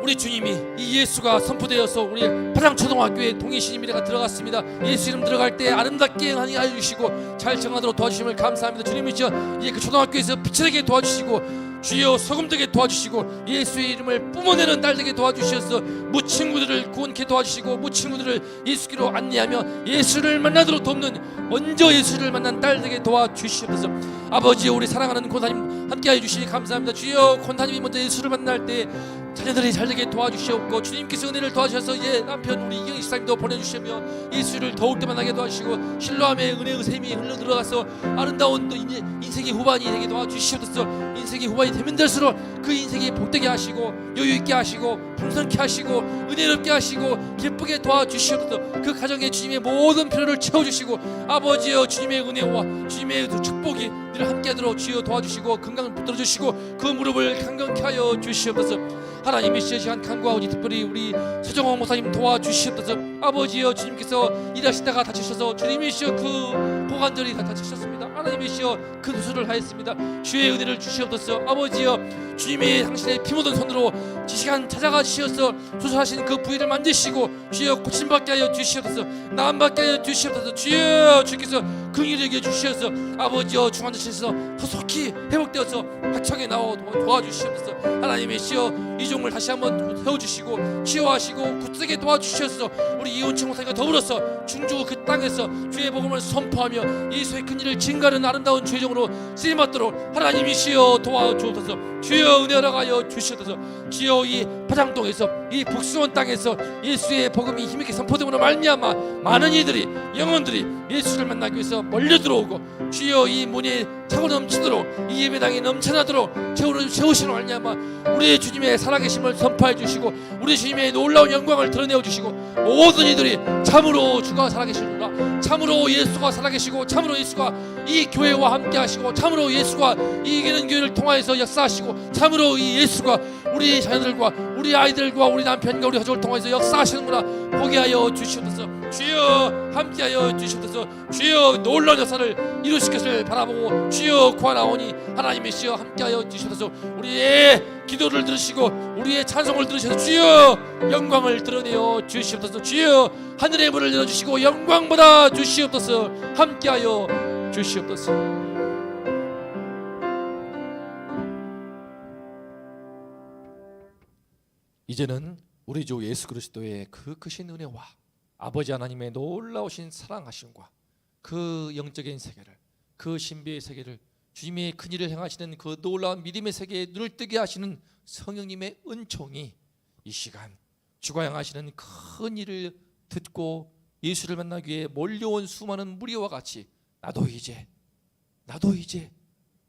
우리 주님이 이 예수가 선포되어서 우리 파랑초등학교에 동의신임 미래가 들어갔습니다. 예수 이름 들어갈 때 아름답게 하여 주시고 잘 정하도록 도와주심을 감사합니다. 주님이시여 이제 그 초등학교에서 빛을 내게 도와주시고 주여 소금 되게 도와주시고 예수의 이름을 뿜어내는 딸 되게 도와주셔서 무친구들을 구원케 도와주시고 무친구들을 예수께로 안내하며 예수를 만나도록 돕는 먼저 예수를 만난 딸 되게 도와주시옵소서. 아버지, 우리 사랑하는 권사님 함께하여 주시니 감사합니다. 주여, 권사님이 먼저 예수를 만날 때 자녀들이 잘되게 도와주시옵고 주님께서 은혜를 도와주셔서 이제 남편 우리 이경희 집사님도 보내주시며 예수를 더욱더 만나게 도와주시고 신뢰함의 은혜의 샘이 흘러들어가서 아름다운 또 인생의 후반이 되게 도와주시옵소서. 인생의 후반이 되면 될수록 그 인생이 복되게 하시고 여유있게 하시고 풍성케 하시고 은혜롭게 하시고 기쁘게 도와주시옵소서. 그 가정에 주님의 모든 필요를 채워주시고 아버지여, 주님의 은혜와 주님의 축복이 늘 함께하도록 주여 도와주시고 건강을 붙들어주시고 그 무릎을 강건케 하여 주시옵소서. 하나님의 시간 간구하오니 특별히 우리 서정원 목사님 도와주시옵소서. 아버지여, 주님께서 일하시다가 다치셔서 주님이시여 그 고관절이 다 다치셨습니다. 하나님이시여 그 수술을 하였습니다. 주의 은혜를 주시옵소서. 아버지여, 주님이 당신의 피 묻은 손으로 지시간 찾아가 주시어서 수술하신 그 부위를 만지시고 주여 고침받게 하여 주시옵소서. 나음받게 하여 주시옵소서. 주여, 주께서 긍휼히 여겨 주시어서 아버지여 중환자실에서 소속히 회복되어서 하청에 나와 도와주시옵소서. 하나님이시여 이 종을 다시 한번 세워주시고 치유하시고 굳세게 도와주셔서 우리 이훈청 목사님과 더불어서 충주 그 땅에서 주의 복음을 선포하며 예수의 큰 일을 증가하는 아름다운 주의 종으로 쓰임받도록 하나님이시여 도와주옵소서. 주여 은혜 허락하여 주시옵소서. 주여 이 파장동에서 이 북수원 땅에서 예수의 복음이 힘있게 선포됨으로 말미암아 많은 이들이 영혼들이 예수를 만나기 위해서 몰려 들어오고 주여 이 문이 차고 넘치도록 이 예배당이 넘쳐나도록 채우시는 말미암아 우리의 주님의 살아계심을 선포해 주시고 우리 주님의 놀라운 영광을 드러내어 주시고 모든 이들이 참으로 주가 살아계시구나, 참으로 예수가 살아계시고 참으로 예수가 이 교회와 함께 하시고 참으로 예수가 이 이기는 교회를 통하여서 역사하시고 참으로 이 예수가 우리 자녀들과 우리 아이들과 우리 남편과 우리 가족을 통하여서 역사하시는구나 보게 하여 주시옵소서. 주여 함께하여 주시옵소서. 주여 놀라운 역사를 이루실 것을 바라보고 주여 구하나오니 하나님이시여 함께하여 주시옵소서. 우리의 기도를 들으시고 우리의 찬송을 들으셔서 주여 영광을 드러내어 주시옵소서. 주여 하늘의 문을 열어주시고 영광 받아 주시옵소서. 함께하여 주시옵소서. 이제는 우리 주 예수 그리스도의 그 크신 은혜와 아버지 하나님의 놀라우신 사랑하심과 그 영적인 세계를, 그 신비의 세계를, 주님의 큰 일을 행하시는 그 놀라운 믿음의 세계에 눈을 뜨게 하시는 성령님의 은총이 이 시간 주가 행하시는 큰 일을 듣고 예수를 만나기 위해 몰려온 수많은 무리와 같이 나도 이제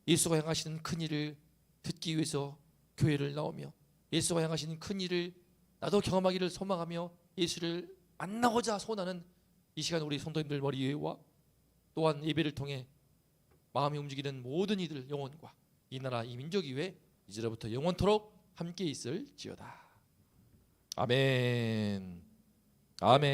예수가 행하시는 큰 일을 듣기 위해서 교회를 나오며 예수가 행하시는 큰 일을 나도 경험하기를 소망하며 예수를 만나고자 소원하는 이 시간 우리 성도님들 머리 위에와 또한 예배를 통해 마음이 움직이는 모든 이들 영혼과 이 나라 이 민족 위에 이제로부터 영원토록 함께 있을지어다. 아멘. 아멘.